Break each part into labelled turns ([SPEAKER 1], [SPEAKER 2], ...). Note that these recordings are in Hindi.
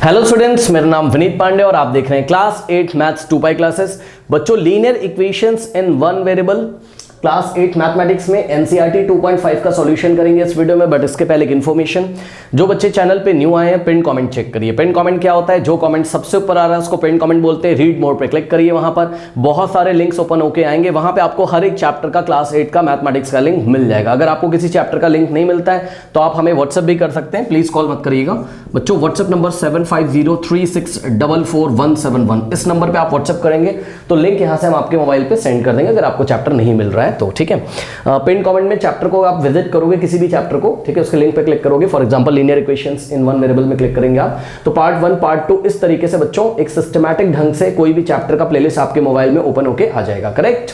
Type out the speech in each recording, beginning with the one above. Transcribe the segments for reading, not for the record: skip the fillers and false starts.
[SPEAKER 1] हेलो स्टूडेंट्स, मेरा नाम विनीत पांडे और आप देख रहे हैं क्लास 8 मैथ्स 2 क्लासेस। बच्चों, linear equations in one variable class 8 mathematics में एनसीईआरटी 2.5 का सॉल्यूशन करेंगे इस वीडियो में। बट इसके पहले एक इन्फॉर्मेशन, जो बच्चे चैनल पे न्यू आए हैं पिन कमेंट चेक करिए। पिन कमेंट क्या होता है? जो कमेंट सबसे ऊपर आ रहा है उसको पिन कमेंट बोलते हैं। रीड मोर पे क्लिक करिए, वहां पर बहुत सारे लिंक्स ओपन होके आएंगे। वहां पे आपको हर एक चैप्टर का क्लास 8 का मैथमेटिक्स का लिंक मिल जाएगा। अगर आपको किसी चैप्टर का लिंक नहीं मिलता है तो आप हमें व्हाट्सएप भी कर सकते हैं, प्लीज कॉल मत करिएगा बच्चों। व्हाट्सएप नंबर 7503644171, इस नंबर पर आप व्हाट्सएप करेंगे तो लिंक यहाँ से हम आपके मोबाइल पर सेंड कर देंगे अगर आपको चैप्टर नहीं मिल रहा है तो, ठीक है। पिन कमेंट में चैप्टर को आप विजिट करोगे, किसी भी चैप्टर को, ठीक है, उसके लिंक पे क्लिक करोगे। For example linear equations in one variable में क्लिक करेंगे आप, तो पार्ट 1 पार्ट 2 इस तरीके से बच्चों एक सिस्टमैटिक ढंग से कोई भी चैप्टर का प्लेलिस्ट आपके मोबाइल में ओपन होके आ जाएगा। करेक्ट?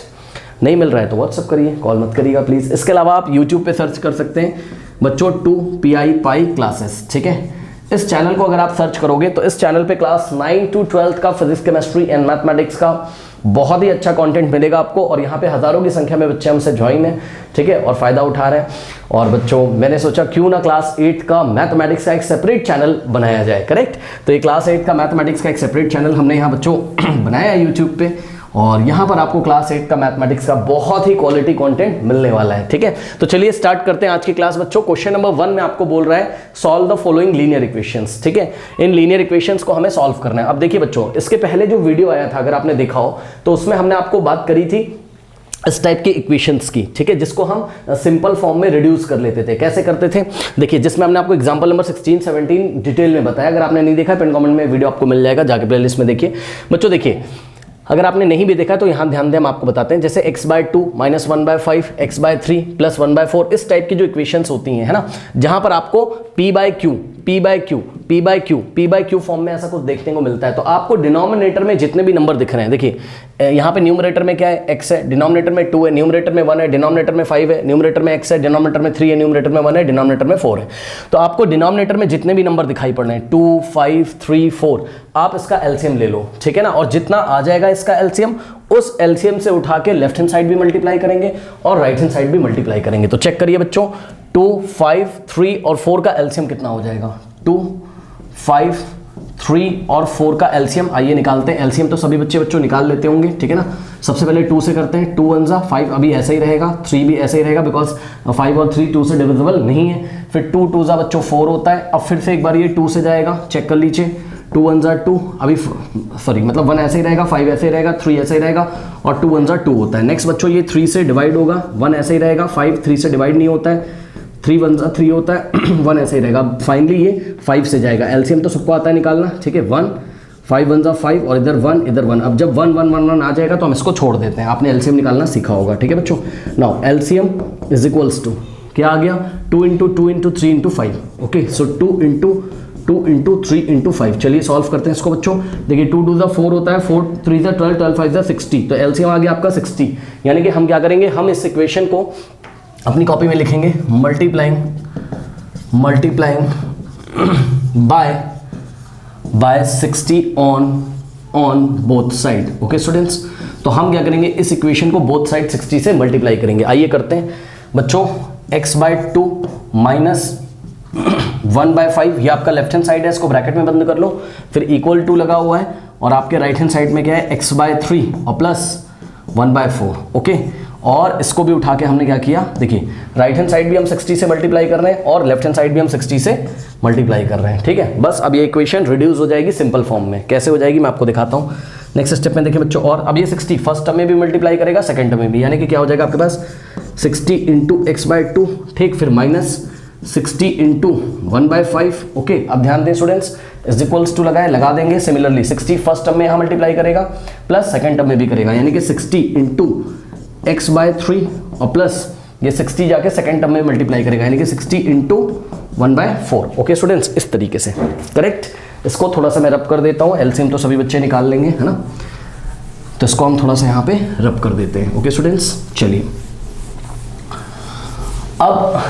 [SPEAKER 1] नहीं मिल रहा है तो व्हाट्सएप करिए, कॉल मत करिएगा प्लीज। इसके अलावा आप यूट्यूब पे सर्च कर सकते हैं बच्चों 2PI पाई क्लासेस, ठीक है। इस चैनल को अगर आप सर्च करोगे तो इस चैनल पे क्लास 9 to 12 का फिजिक्स, केमिस्ट्री एंड मैथमेटिक्स का बहुत ही अच्छा कंटेंट मिलेगा आपको। और यहाँ पे हजारों की संख्या में बच्चे हमसे ज्वाइन हैं, ठीक है, और फायदा उठा रहे हैं। और बच्चों, मैंने सोचा क्यों ना क्लास 8 का मैथमेटिक्स का एक सेपरेट चैनल बनाया जाए। करेक्ट? तो ये क्लास 8 का मैथमेटिक्स का एक सेपरेट चैनल हमने यहाँ बच्चों बनाया है यूट्यूब पे, और यहाँ पर आपको क्लास 8 का मैथमेटिक्स का बहुत ही क्वालिटी कंटेंट मिलने वाला है, ठीक है। तो चलिए स्टार्ट करते हैं आज की क्लास बच्चों। क्वेश्चन नंबर 1 में आपको बोल रहा है solve the following linear equations, ठीक है। इन लीनियर इक्वेशंस को हमें सॉल्व करना है। अब देखिए बच्चों, इसके पहले जो वीडियो आया था अगर आपने देखा हो तो उसमें हमने आपको बात करी थी इस टाइप की इक्वेशंस की, ठीक है, जिसको हम सिंपल फॉर्म में रिड्यूस कर लेते थे। कैसे करते थे? देखिए, जिसमें हमने आपको एग्जांपल नंबर 16, 17 डिटेल में बताया। अगर आपने नहीं देखा पिन कमेंट में वीडियो आपको मिल जाएगा, जाके प्लेलिस्ट में देखिए बच्चों। देखिए, अगर आपने नहीं भी देखा तो यहाँ ध्यान दें, हम आपको बताते हैं। जैसे x/2 - 1/5, x/3 + 1/4, इस टाइप की जो इक्वेशंस होती हैं, है ना, जहां पर आपको p/q फॉर्म में ऐसा कुछ देखने को मिलता है। तो आपको डिनोमिनेटर में जितने भी नंबर दिख रहे हैं, देखिए यहाँ पे न्यूमरेटर में क्या है? x है, डिनोमिनेटर में 2 है, न्यूमरेटर में 1 है, डिनोमिनेटर में 5 है, न्यूमरेटर में x है, डिनोमिनेटर में 3 है, न्यूमरेटर में 1 है, डिनोमिनेटर में 4 है। तो आपको डिनोमिनेटर में जितने भी नंबर दिखाई पड़ रहे हैं 2, 5, 3, 4, आप इसका एलसीएम ले लो, ठीक है ना। और जितना आ जाएगा इसका एलसीएम, उस एलसीएम से उठा के लेफ्ट हैंड साइड भी मल्टीप्लाई करेंगे और राइट हैंड साइड भी मल्टीप्लाई करेंगे। तो चेक करिए बच्चों, 2, 5, 3 और 4 का एलसीएम कितना हो जाएगा? 2, 5, 3 और 4 का एलसीएम आइए निकालते हैं। एलसीएम तो सभी बच्चों निकाल लेते होंगे, ठीक है ना। सबसे पहले 2 से करते हैं। 2 1 जा 5, अभी ऐसा ही रहेगा। 3 भी ऐसा ही रहेगा बिकॉज 5 और 3 2 से डिविजिबल नहीं है। फिर 2 2 जा बच्चों 4 होता है। अब फिर से एक बार ये 2 से जाएगा, चेक कर लीजिए। 2 1 जा 2, अभी सॉरी मतलब 1 ऐसे ही रहेगा, 5 ऐसे ही रहेगा, 3 ऐसे ही रहेगा और 2 1 जा 2 होता है। नेक्स्ट बच्चों ये 3 से डिवाइड होगा, 1 ऐसे ही रहेगा, 5 3 से डिवाइड नहीं होता है, 3 1 जा 3 होता है, 1 ऐसे ही रहेगा। फाइनली ये 5 से जाएगा। एलसीएम तो सबको आता है निकालना, ठीक है। 1 5 1 जा 5 और इधर 1 इधर 1। अब जब 1 1 1 1 आ जाएगा तो हम इसको छोड़ देते हैं। आपने एलसीएम निकालना सीखा होगा, ठीक है बच्चों। Now LCM is equals to क्या आ गया? 2 × 2 × 3 × 5। ओके, सो 2 × 2 × 3 × 5। चलिए सॉल्व करते हैं इसको बच्चों। देखिए 2 2 जा 4 होता है, 4 3 जा 12, 12 5 जा 60। तो एलसीएम आ गया आपका 60। यानी कि हम क्या करेंगे, हम इस इक्वेशन को अपनी कॉपी में लिखेंगे multiplying by 60 on both side. Okay students, तो हम क्या करेंगे, इस इक्वेशन को बोथ साइड 60 से मल्टीप्लाई करेंगे। आइए करते हैं बच्चों। x/2 - 1/5, ये आपका लेफ्ट हैंड साइड है, इसको ब्रैकेट में बंद कर लो। फिर इक्वल टू लगा हुआ है और आपके राइट हैंड साइड में क्या है? x/3 और प्लस 1/4। ओके, और इसको भी उठा के हमने क्या किया? देखिए राइट हैंड साइड भी हम 60 से मल्टीप्लाई कर रहे हैं और लेफ्ट हैंड साइड भी हम 60 से मल्टीप्लाई कर रहे हैं, ठीक है। बस अब ये इक्वेशन रिड्यूस हो जाएगी सिंपल फॉर्म में। कैसे हो जाएगी मैं आपको दिखाता हूँ नेक्स्ट स्टेप में। देखिए बच्चों, और अब ये 60 फर्स्ट टर्म में भी मल्टीप्लाई करेगा, सेकंड टर्म में भी, यानी कि क्या हो जाएगा आपके पास 60 × x/2, ठीक, फिर माइनस 60 × 1/5। ओके, अब ध्यान दें स्टूडेंट्स, इज इक्वल्स टू लगा देंगे। सिमिलरली 60 फर्स्ट टर्म में यहाँ मल्टीप्लाई करेगा प्लस सेकंड टर्म में भी करेगा, यानी कि 60 × x/3 और प्लस ये 60 जाके सेकंड टर्म में मल्टीप्लाई करेगा, यानी कि 60 × 1/4। ओके स्टूडेंट्स, इस तरीके से। करेक्ट? इसको थोड़ा सा मैं रब कर देता हूँ। एलसीएम तो सभी बच्चे निकाल लेंगे, है ना। तो इसको हम थोड़ा सा यहाँ पे रब कर देते हैं। ओके स्टूडेंट्स, चलिए अब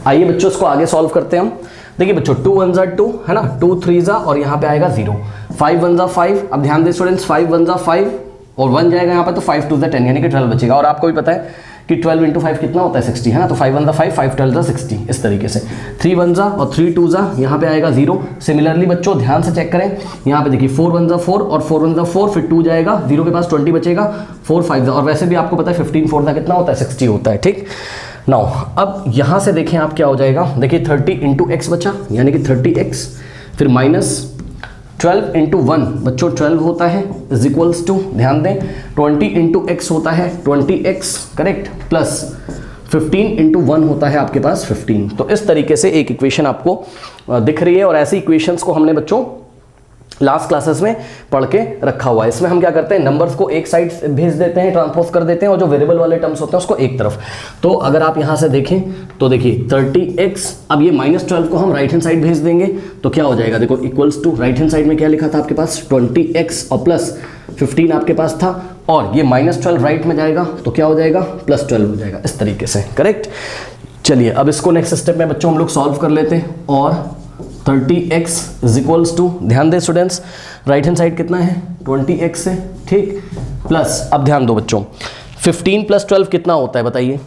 [SPEAKER 1] आइए बच्चों इसको आगे सॉल्व करते हैं हम। देखिए बच्चों 2 1 जा 2, है ना, 2 3 जा और यहाँ पे आएगा 0, 5 1 जा 5। अब ध्यान दें स्टूडेंट्स, 5 1 जा 5 और 1 जाएगा यहाँ पर, तो 5 2 जा 10, यानी कि 12 बचेगा। और आपको भी पता है कि 12 इंटू 5 कितना होता है 60 है ना, तो 5 1 5 5 12 60 इस तरीके से, 3 1 और 3 2 यहाँ पे आएगा 0। सिमिलरली बच्चों ध्यान से चेक करें, यहाँ पे देखिए 4 1 4 और 4 1 4, फिर 2 जाएगा, 0 के पास 20 बचेगा, 4 5 और वैसे भी आपको पता है 15 4 कितना होता है 60 होता है, ठीक। नाउ अब यहाँ से देखें आप क्या हो जाएगा, देखिए 30 इंटू एक्स बचा, यानी कि 30x, फिर माइनस 12 इंटू 1 बच्चों 12 होता है इज इक्वल्स टू, ध्यान दें 20 इंटू एक्स होता है 20x करेक्ट, प्लस 15 इंटू 1 होता है आपके पास 15। तो इस तरीके से एक इक्वेशन आपको दिख रही है, और ऐसी इक्वेशंस को हमने बच्चों लास्ट क्लासेस में पढ़ के रखा हुआ है। इसमें हम क्या करते हैं, नंबर्स को एक साइड भेज देते हैं, ट्रांसपोज कर देते हैं, और जो वेरिएबल वाले टर्म्स होते हैं उसको एक तरफ। तो अगर आप यहाँ से देखें तो देखिए 30x, अब ये -12 को हम राइट हैंड साइड भेज देंगे तो क्या हो जाएगा, देखो equals to, right hand side में क्या लिखा था आपके पास 20x और प्लस 15 आपके पास था, और ये -12 राइट में जाएगा तो क्या हो जाएगा +12 हो जाएगा, इस तरीके से करेक्ट। चलिए अब इसको नेक्स्ट स्टेप में बच्चों हम लोग सॉल्व कर लेते हैं, और 30x इज इक्वल्स टू, ध्यान दें स्टूडेंट्स राइट हैंड साइड कितना है 20x है, ठीक, प्लस अब ध्यान दो बच्चों 15 + 12 कितना होता है बताइए,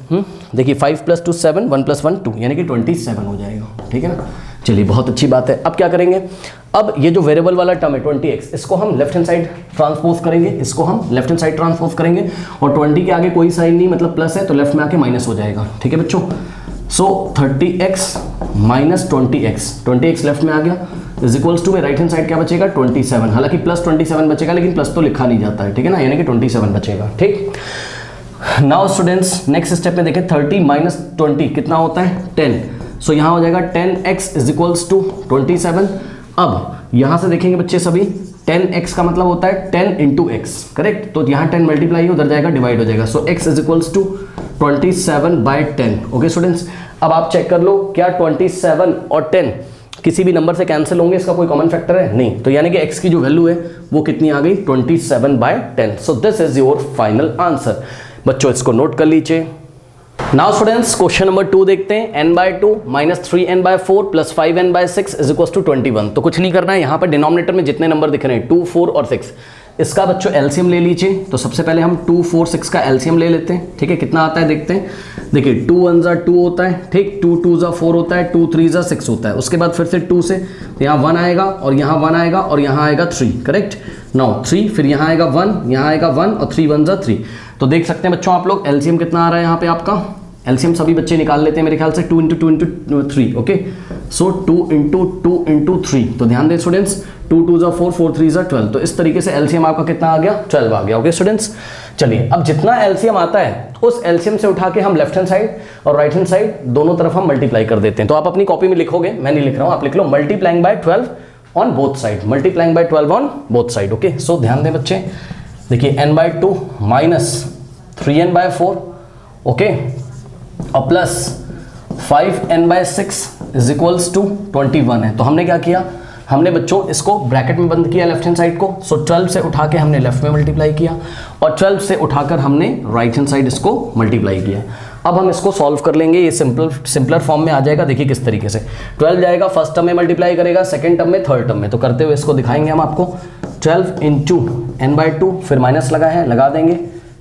[SPEAKER 1] देखिए 5 + 2 7, 1 + 1 2, यानी कि 27 हो जाएगा, ठीक है ना। चलिए बहुत अच्छी बात है। अब क्या करेंगे, अब ये जो वेरिएबल वाला टर्म है 20x, इसको हम लेफ्ट हैंड साइड ट्रांसपोज करेंगे, इसको हम लेफ्ट हैंड साइड ट्रांसपोज करेंगे, और 20 के आगे कोई साइन नहीं मतलब प्लस है तो लेफ्ट में आके माइनस हो जाएगा, ठीक है बच्चों। सो 30x - 20x लेफ्ट में आ गया is equals to, right hand side क्या बचेगा 27, हालांकि +27 बचेगा लेकिन प्लस तो लिखा नहीं जाता है, ठीक है ना, यानी कि 27 बचेगा, ठीक। नाउ स्टूडेंट्स नेक्स्ट स्टेप में देखें 30 - 20 कितना होता है 10, सो यहाँ हो जाएगा 10x इज इक्वल्स टू 27। अब यहाँ से देखेंगे बच्चे सभी 10x का मतलब होता है 10 इंटू एक्स करेक्ट, तो यहाँ 10 मल्टीप्लाई उधर जाएगा डिवाइड हो जाएगा, so x is equals to 27/10। Okay students, अब आप चेक कर लो क्या 27 और 10 किसी भी नंबर से कैंसिल होंगे, इसका कोई कॉमन फैक्टर है नहीं, तो यानी कि x की जो वैल्यू है वो कितनी आ गई 27/10। सो this is your final answer. बच्चों इसको नोट कर लीजिए। नाउ स्टूडेंट्स क्वेश्चन नंबर 2 देखते हैं, n/2 - 3n/4 + 5n/6 is equal to 21। तो कुछ नहीं करना है, यहाँ पर डिनोमिनेटर में जितने नंबर दिख रहे हैं 2 4 और 6, इसका बच्चों एलसीएम ले लीजिए। तो सबसे पहले हम 2 4 6 का एलसीएम ले लेते हैं, ठीक है, कितना आता है देखते हैं। देखिए 2 1 2 होता है, ठीक, 2 2 4 होता है, 2 3 6 होता है, उसके बाद फिर से 2 से तो यहाँ 1 आएगा और यहाँ 1 आएगा और यहाँ आएगा 3 करेक्ट, नाउ 3, फिर यहाँ आएगा 1, यहाँ आएगा 1 और 3 1 3। तो देख सकते हैं बच्चों आप लोग एलसीएम कितना आ रहा है यहाँ पे आपका, एलसीएम सभी बच्चे निकाल लेते हैं मेरे ख्याल से 2 × 2 × 3, ओके, सो 2 × 2 × 3। तो ध्यान दें स्टूडेंट्स 2 2 4 4 3 12, तो इस तरीके से एलसीएम आपका कितना आ गया 12 आ गया, ओके स्टूडेंट्स। चलिए अब जितना एलसीएम आता है उस एलसीएम से उठा के हम लेफ्ट हैंड साइड और राइट हैंड साइड दोनों तरफ हम मल्टीप्लाई कर देते हैं। तो आप अपनी कॉपी में लिखोगे, मैं नहीं लिख रहा हूँ, आप लिख लो multiplying by 12 on both side, multiplying by 12 on both side, okay. So ध्यान दें बच्चे, देखिए n/2 - 3n/4, ओके, और plus 5n/6 is equals to 21 है। तो हमने क्या किया, हमने बच्चों इसको ब्रैकेट में बंद किया लेफ्ट हैंड साइड को, सो 12 से उठा के हमने लेफ्ट में मल्टीप्लाई किया और 12 से उठाकर हमने राइट हैंड साइड इसको मल्टीप्लाई किया। अब हम इसको सॉल्व कर लेंगे, ये सिंपलर फॉर्म में आ जाएगा। देखिए किस तरीके से 12 जाएगा फर्स्ट टर्म में मल्टीप्लाई करेगा, सेकेंड टर्म में, थर्ड टर्म में, तो करते हुए इसको दिखाएंगे हम आपको। 12 इंटू n/2, फिर माइनस लगा है लगा देंगे,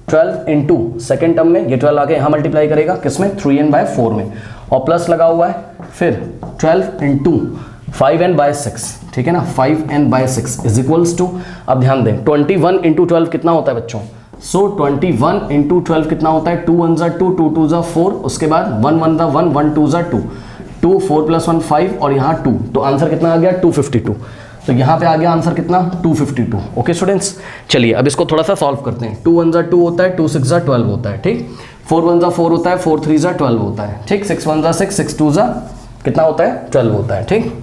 [SPEAKER 1] 12 इंटू सेकेंड टर्म में ये 12 आके यहाँ मल्टीप्लाई करेगा किसमें 3n/4 में, और प्लस लगा हुआ है, फिर 12 इंटू 5n/6, ठीक है ना, 5n/6 इज इक्वल्स टू, अब ध्यान दें 21 इंटू 12 कितना होता है बच्चों, सो 21 इंटू 12 कितना होता है 2 1 2, 2 2 4, उसके बाद 1 1 1, 1 2 2, 2 4 + 1 5 और यहाँ 2, तो आंसर कितना आ गया 252। तो यहाँ पे आ गया आंसर कितना 252, ओके स्टूडेंट्स। चलिए अब इसको थोड़ा सा सॉल्व करते हैं। 2 1 2 होता है, 2 6 12 होता है, ठीक, 4 1 4 होता है, 4 3 12 होता है, ठीक, 6 1 6, 6 2 कितना होता है 12 होता है, ठीक।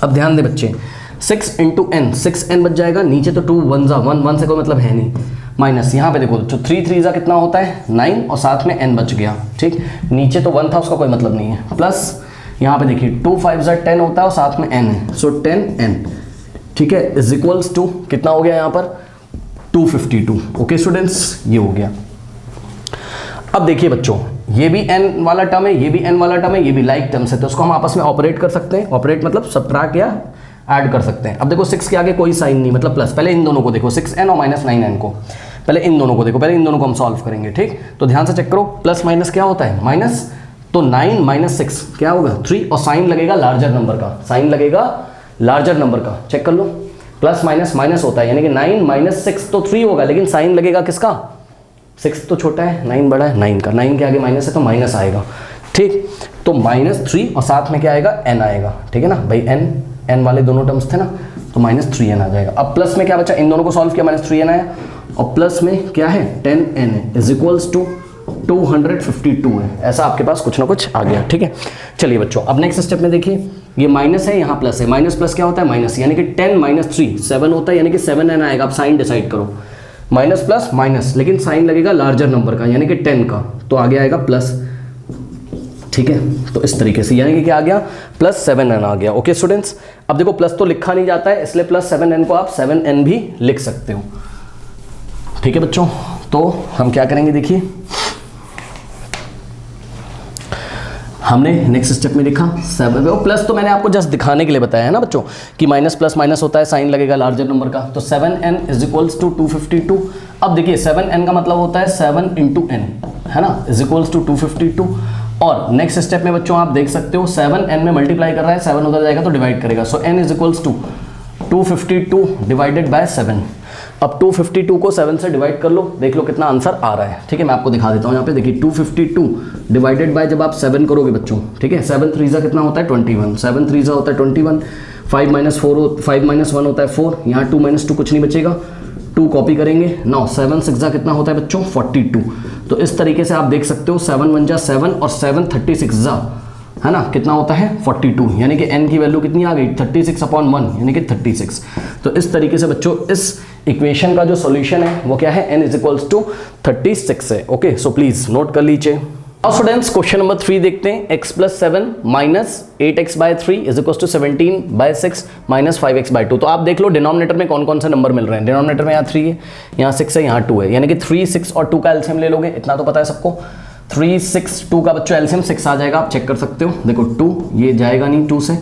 [SPEAKER 1] अब ध्यान दे बच्चे 6 इंटू n, 6n बच जाएगा, नीचे तो 2 1 1 से कोई मतलब है नहीं, माइनस यहाँ पे देखो जो 3 3 कितना होता है 9 और साथ में n बच गया, ठीक, नीचे तो 1 था उसका कोई मतलब नहीं है, प्लस यहाँ पे देखिए 2 5 10 होता है और साथ में n है, सो 10n, ठीक है, इज इक्वल्स टू कितना हो गया यहाँ पर 252, ओके स्टूडेंट्स, ये हो गया। अब देखिए बच्चों ये भी n वाला टर्म है, ये भी n वाला टर्म है, ये भी लाइक टर्म्स है, तो उसको हम आपस में ऑपरेट कर सकते हैं, ऑपरेट मतलब सबट्रैक्ट या ऐड कर सकते हैं। अब देखो 6 के आगे कोई साइन नहीं मतलब प्लस, पहले इन दोनों को देखो 6n और -9n को, पहले इन दोनों को देखो, पहले इन दोनों को हम सॉल्व करेंगे, ठीक। तो ध्यान से चेक करो, प्लस माइनस क्या होता है, माइनस, तो 9 माइनस 6 क्या होगा 3, और साइन लगेगा लार्जर नंबर का, साइन लगेगा लार्जर नंबर का, चेक कर लो। प्लस माइनस माइनस होता है, यानी कि 9 माइनस 6 तो 3 होगा, लेकिन साइन लगेगा किसका, 6 तो छोटा है, 9 बड़ा है, 9 का, 9 के आगे माइनस है तो माइनस आएगा, ठीक। तो -3 और साथ में क्या आएगा, n आएगा, ठीक है ना भाई, n वाले दोनों टर्म्स थे ना, तो -3n आ जाएगा। अब प्लस में क्या बचा, इन दोनों को सॉल्व किया, -3n आया, और प्लस में क्या है 10n है, इज इक्वल्स टू 252 है, ऐसा आपके पास कुछ ना कुछ आ गया, ठीक है। चलिए बच्चों, अब नेक्स्ट स्टेप में देखिए, ये माइनस है, यहाँ प्लस है, माइनस प्लस क्या होता है, माइनस, यानी कि 10 माइनस 3 7 होता है, यानी कि 7n आएगा। आप साइन डिसाइड करो, माइनस प्लस माइनस, लेकिन साइन लगेगा लार्जर नंबर का, यानी कि 10 का, तो आगे आएगा प्लस, ठीक है। तो इस तरीके से, यानी कि क्या आ गया, प्लस 7n आ गया। ओके स्टूडेंट्स, अब देखो प्लस तो लिखा नहीं जाता है, इसलिए प्लस 7n को आप 7n भी लिख सकते हो, ठीक है बच्चों। तो हम क्या करेंगे, देखिए हमने नेक्स्ट स्टेप में लिखा 7, प्लस तो मैंने आपको जस्ट दिखाने के लिए बताया है ना बच्चों, कि माइनस प्लस माइनस होता है, साइन लगेगा लार्जर नंबर का, तो 7n इज इक्वल्स टू 252। अब देखिए 7n का मतलब होता है 7 इंटू n, है ना, इज इक्वल्स टू 252। और नेक्स्ट स्टेप में बच्चों आप देख सकते हो 7n में मल्टीप्लाई कर रहा है, 7 उधर जाएगा तो डिवाइड करेगा, so n is equals to 252 divided by 7। अब 252 को 7 से डिवाइड कर लो, देख लो कितना आंसर आ रहा है, ठीक है। मैं आपको दिखा देता हूँ, यहाँ पे देखिए 252 डिवाइडेड बाय जब आप 7 करोगे बच्चों, ठीक है, 7 3 कितना होता है 21, 7 3 होता है 21, 5 माइनस 1 होता है 4, यहाँ 2 माइनस 2 कुछ नहीं बचेगा, 2 कॉपी करेंगे, 9 7 6 कितना होता है बच्चों 42। तो इस तरीके से आप देख सकते हो 7 1 7 और 7 36 है ना, कितना होता है 42, यानी कि n की वैल्यू कितनी आ गई 36/1, यानी कि 36। तो इस तरीके से बच्चों इस इक्वेशन का जो सॉल्यूशन है वो क्या है, n इज इक्वल्स टू 36 है। ओके, सो प्लीज नोट कर लीजिए। अब स्टूडेंट्स क्वेश्चन नंबर 3 देखते हैं, x + 7 - 8x/3 is equals to 17/6 - 5x/2। तो आप देख लो डिनोमिनेटर में कौन कौन से नंबर मिल रहे हैं। डिनोमिनेटर में यहाँ 3 है, यहाँ 6 है, यहाँ 2 है, यानी कि 3 6 और 2 का एलसीएम ले लोगे, इतना तो पता है सबको। 3 6 2 का बच्चों एलसीएम 6 आ जाएगा, आप चेक कर सकते हो। देखो 2 ये जाएगा नहीं 2 से,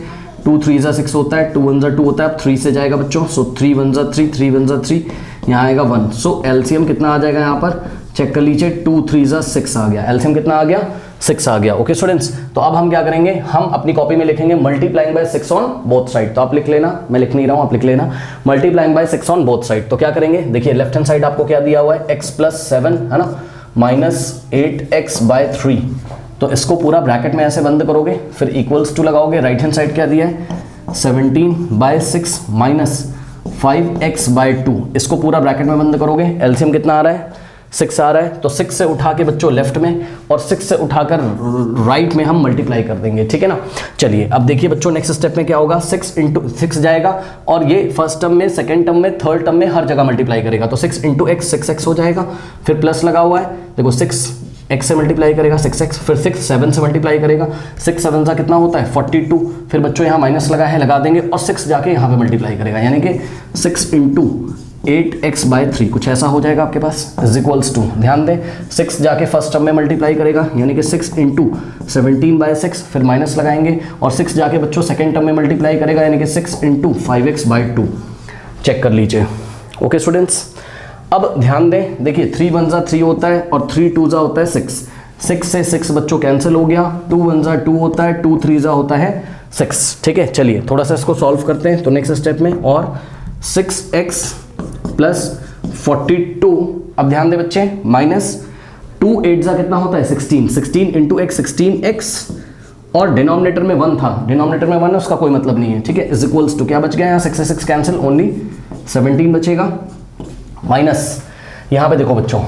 [SPEAKER 1] 2 3 6 होता है, 2 1 2 होता है, अब 3 से जाएगा बच्चों, सो 3 1 3, 3 1 3, यहाँ आएगा 1, सो एलसीएम कितना आ जाएगा यहाँ पर, चेक कर लीजिए, 2 3 6 आ गया, एलसीएम कितना आ गया 6 आ गया। ओके स्टूडेंट्स, तो अब हम क्या करेंगे, हम अपनी कॉपी में लिखेंगे multiplying by 6 on both side. तो आप लिख लेना, मैं लिख नहीं रहा हूँ, आप लिख लेना multiplying by 6 on both side. तो क्या करेंगे, देखिए लेफ्ट हैंड साइड आपको क्या दिया हुआ है, x + 7 है ना, -8x/3। तो इसको पूरा ब्रैकेट में ऐसे बंद करोगे, फिर इक्वल्स टू लगाओगे, राइट हैंड साइड क्या दिया है 17/6 - 5x/2। इसको पूरा ब्रैकेट में बंद करोगे, एलसीएम कितना आ रहा है 6 आ रहा है, तो 6 से उठा के बच्चों लेफ्ट में और 6 से उठाकर राइट में हम मल्टीप्लाई कर देंगे, ठीक है ना। चलिए अब देखिए बच्चों नेक्स्ट स्टेप में क्या होगा, 6 × 6 जाएगा, और ये फर्स्ट टर्म में, सेकंड टर्म में, थर्ड टर्म में हर जगह मल्टीप्लाई करेगा, तो 6 × x 6x हो जाएगा। फिर प्लस लगा हुआ है, देखो 6 x से मल्टीप्लाई करेगा 6x, फिर 6 7 से मल्टीप्लाई करेगा, 6 7 का कितना होता है 42, फिर बच्चों यहाँ माइनस लगा है, लगा देंगे, और 6 जाके यहाँ पे मल्टीप्लाई करेगा, यानी कि 6 × 8x/3 कुछ ऐसा हो जाएगा आपके पास, इज इक्वल्स टू, ध्यान दें 6 जाके फर्स्ट टर्म में मल्टीप्लाई करेगा, यानी कि 6 × 17/6, फिर माइनस लगाएंगे, और 6 जाके बच्चों सेकंड टर्म में मल्टीप्लाई करेगा, यानी कि 6 × 5x/2। चेक कर लीजिए। ओके स्टूडेंट्स, अब ध्यान दें, देखिए 3 1 3 होता है, और 3 2 होता है 6, 6 से 6 बच्चों कैंसिल हो गया, 2 1 2 होता है, 2 3 होता है 6, ठीक है। चलिए थोड़ा सा इसको सॉल्व करते हैं, तो नेक्स्ट स्टेप में, और 6x + 42, अब ध्यान दे बच्चे, -2 8 कितना होता है 16, 16 × x 16x, और डिनोमिनेटर में 1 था, डिनोमिनेटर में 1 है, उसका कोई मतलब नहीं है, ठीक है, इज इक्वल्स टू, क्या बच गया यहाँ 6 से 6 कैंसिल, ओनली 17 बचेगा, माइनस यहाँ पे देखो बच्चों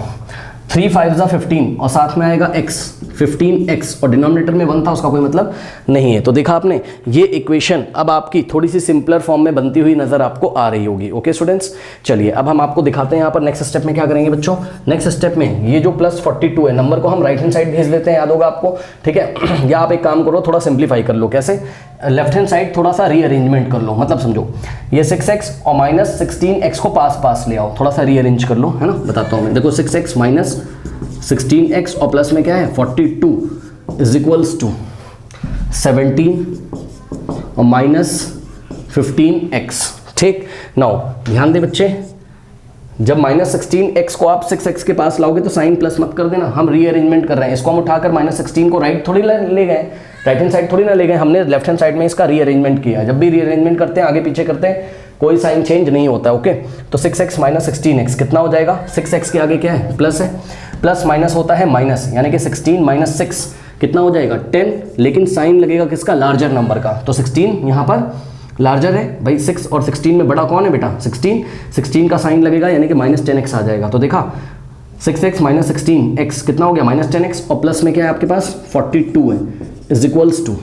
[SPEAKER 1] 3 5 15, और साथ में आएगा x 15x, और डिनोमिनेटर में 1 था, उसका कोई मतलब नहीं है। तो देखा आपने, ये इक्वेशन अब आपकी थोड़ी सी सिंपलर फॉर्म में बनती हुई नजर आपको आ रही होगी। ओके स्टूडेंट्स, चलिए अब हम आपको दिखाते हैं यहाँ पर नेक्स्ट स्टेप में क्या करेंगे बच्चों। नेक्स्ट स्टेप में ये जो +42 है, नंबर को हम राइट हैंड साइड भेज देते हैं, याद होगा आपको, ठीक है। या आप एक काम करो, थोड़ा सिंप्लीफाई कर लो, कैसे, लेफ्ट हैंड साइड थोड़ा सा रीअरेंजमेंट कर लो, मतलब समझो ये 6x और -16x को पास ले आओ, थोड़ा सा रीअरेंज कर लो, है ना, बताता हूँ मैं। देखो 6x - 16x और प्लस में क्या है 42 इज इक्वल्स टू 17 और -15x, ठीक। नाउ ध्यान दे बच्चे, जब -16x को आप 6x के पास लाओगे तो साइन प्लस मत कर देना, हम रीअरेंजमेंट कर रहे हैं। इसको हम उठाकर -16 को राइट थोड़ी ले गए, राइट हैंड साइड थोड़ी ना ले गए, हमने लेफ्ट हैंड साइड में इसका रीअरेंजमेंट किया। जब भी रीअरेंजमेंट करते हैं आगे पीछे करते हैं कोई साइन चेंज नहीं होता। ओके, तो 6x - 16x कितना हो जाएगा? 6x के आगे क्या है? प्लस है, प्लस माइनस होता है माइनस, यानी कि 16 - 6 कितना हो जाएगा? 10, लेकिन साइन लगेगा किसका? लार्जर नंबर का। तो 16 यहाँ पर लार्जर है भाई, 6 और 16 में बड़ा कौन है बेटा? 16 का साइन लगेगा यानी कि -10x आ जाएगा। तो देखा 6x - 16x कितना हो गया? -10x, और प्लस में क्या है आपके पास? 42 है, इज इक्वल्स टू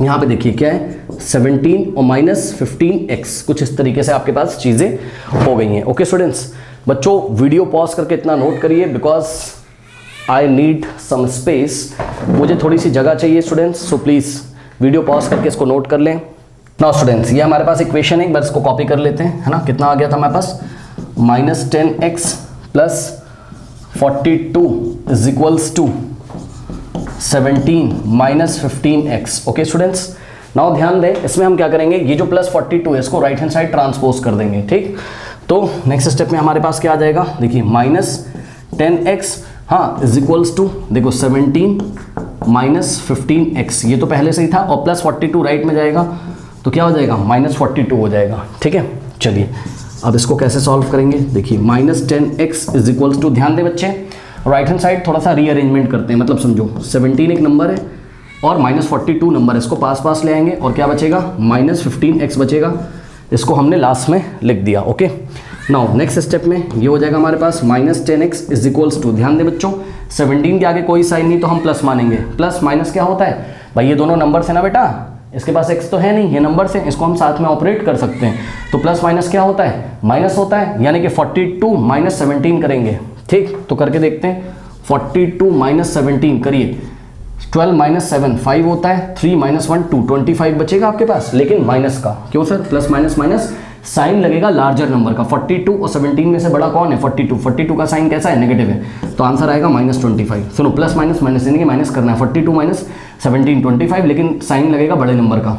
[SPEAKER 1] यहाँ पे देखिए क्या है? 17 और -15x। कुछ इस तरीके से आपके पास चीज़ें हो गई हैं। ओके स्टूडेंट्स, बच्चों वीडियो पॉज करके इतना नोट करिए, because I need some space, मुझे थोड़ी सी जगह चाहिए students, so please video pause करके इसको नोट कर लें। नाउ स्टूडेंट्स, ये हमारे पास इक्वेशन है, एक बार इसको कॉपी कर लेते हैं, है ना? कितना आ गया था हमारे पास? -10x + 42 is equals to 17 - 15x। Okay students, now ध्यान दें, इसमें हम क्या करेंगे? ये जो +42 है इसको राइट हैंड साइड ट्रांसपोज कर देंगे, ठीक? तो नेक्स्ट स्टेप में हमारे पास क्या आ जाएगा? देखिए -10x, हाँ, इज इक्वल्स टू देखो 17 - 15x, ये तो पहले से ही था, और +42 राइट में जाएगा तो क्या हो जाएगा? -42 हो जाएगा, ठीक है? चलिए अब इसको कैसे सॉल्व करेंगे? देखिए -10x इज इक्वल्स टू, ध्यान दें बच्चे, राइट हैंड साइड थोड़ा सा रीअरेंजमेंट करते हैं, मतलब समझो 17 एक नंबर है और -42 नंबर है, इसको पास ले आएंगे और क्या बचेगा? -15x बचेगा, इसको हमने लास्ट में लिख दिया। ओके, नाउ नेक्स्ट स्टेप में ये हो जाएगा हमारे पास -10x इज इक्वल्स टू, ध्यान दें बच्चों 17 के आगे कोई साइन नहीं तो हम प्लस मानेंगे, प्लस माइनस क्या होता है भाई? ये दोनों नंबर है ना बेटा, इसके पास x तो है नहीं, ये नंबर से, इसको हम साथ में ऑपरेट कर सकते हैं, तो प्लस माइनस क्या होता है? माइनस होता है, यानी कि 42 - 17 करेंगे, ठीक? तो करके देखते हैं, 42 - 17 करिए, 12 - 7 5 होता है, 3 - 1 2, 25 बचेगा आपके पास, लेकिन माइनस का, क्यों sir? Plus minus minus sign लगेगा लार्जर नंबर का, 42 और 17 में से बड़ा कौन है? 42 का साइन कैसा है? नेगेटिव है, तो आंसर आएगा -25। सुनो, प्लस माइनस माइनस यानी कि माइनस करना है, 42 - 17 25, लेकिन साइन लगेगा बड़े नंबर का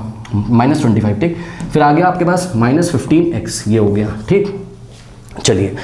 [SPEAKER 1] -25, ठीक? फिर आ गया आपके पास -15x, ये हो गया, ठीक? चलिए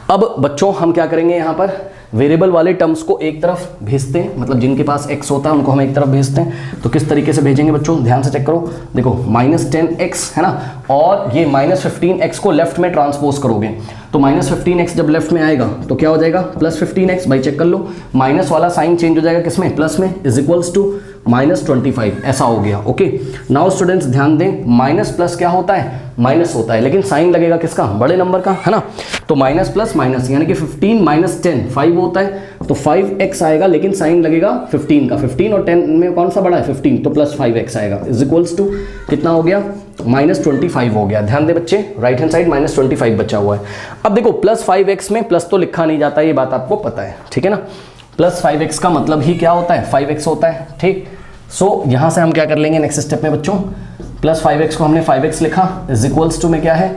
[SPEAKER 1] अब बच्चों हम क्या करेंगे? यहाँ पर वेरिएबल वाले टर्म्स को एक तरफ भेजते हैं, मतलब जिनके पास x होता है उनको हम एक तरफ भेजते हैं। तो किस तरीके से भेजेंगे बच्चों? ध्यान से चेक करो, देखो -10x है ना, और ये -15x को लेफ्ट में ट्रांसपोज करोगे, तो -15x जब लेफ्ट में आएगा तो क्या हो जाएगा? +15x, भाई चेक कर लो, माइनस वाला साइन चेंज हो जाएगा किसमें? प्लस में, इज इक्वल्स टू -25, ऐसा हो गया। ओके, नाउ स्टूडेंट्स ध्यान दें, माइनस प्लस क्या होता है? माइनस होता है, लेकिन साइन लगेगा किसका? बड़े नंबर का, है ना? तो माइनस प्लस माइनस यानी कि 15 - 10 5 होता है, तो 5x आएगा, लेकिन साइन लगेगा 15 का, 15 और 10 में कौन सा बड़ा है? 15, तो +5x आएगा, इज इक्वल्स टू कितना हो गया? -25 हो गया। ध्यान दे बच्चे, राइट हैंड साइड -25 बचा हुआ है। अब देखो +5x में प्लस तो लिखा नहीं जाता, ये बात आपको पता है, ठीक है ना? +5x का मतलब ही क्या होता है? 5x होता है, ठीक? सो यहां से हम क्या कर लेंगे नेक्स्ट स्टेप में बच्चों? +5x को हमने 5x लिखा, इज इक्वल्स टू में क्या है?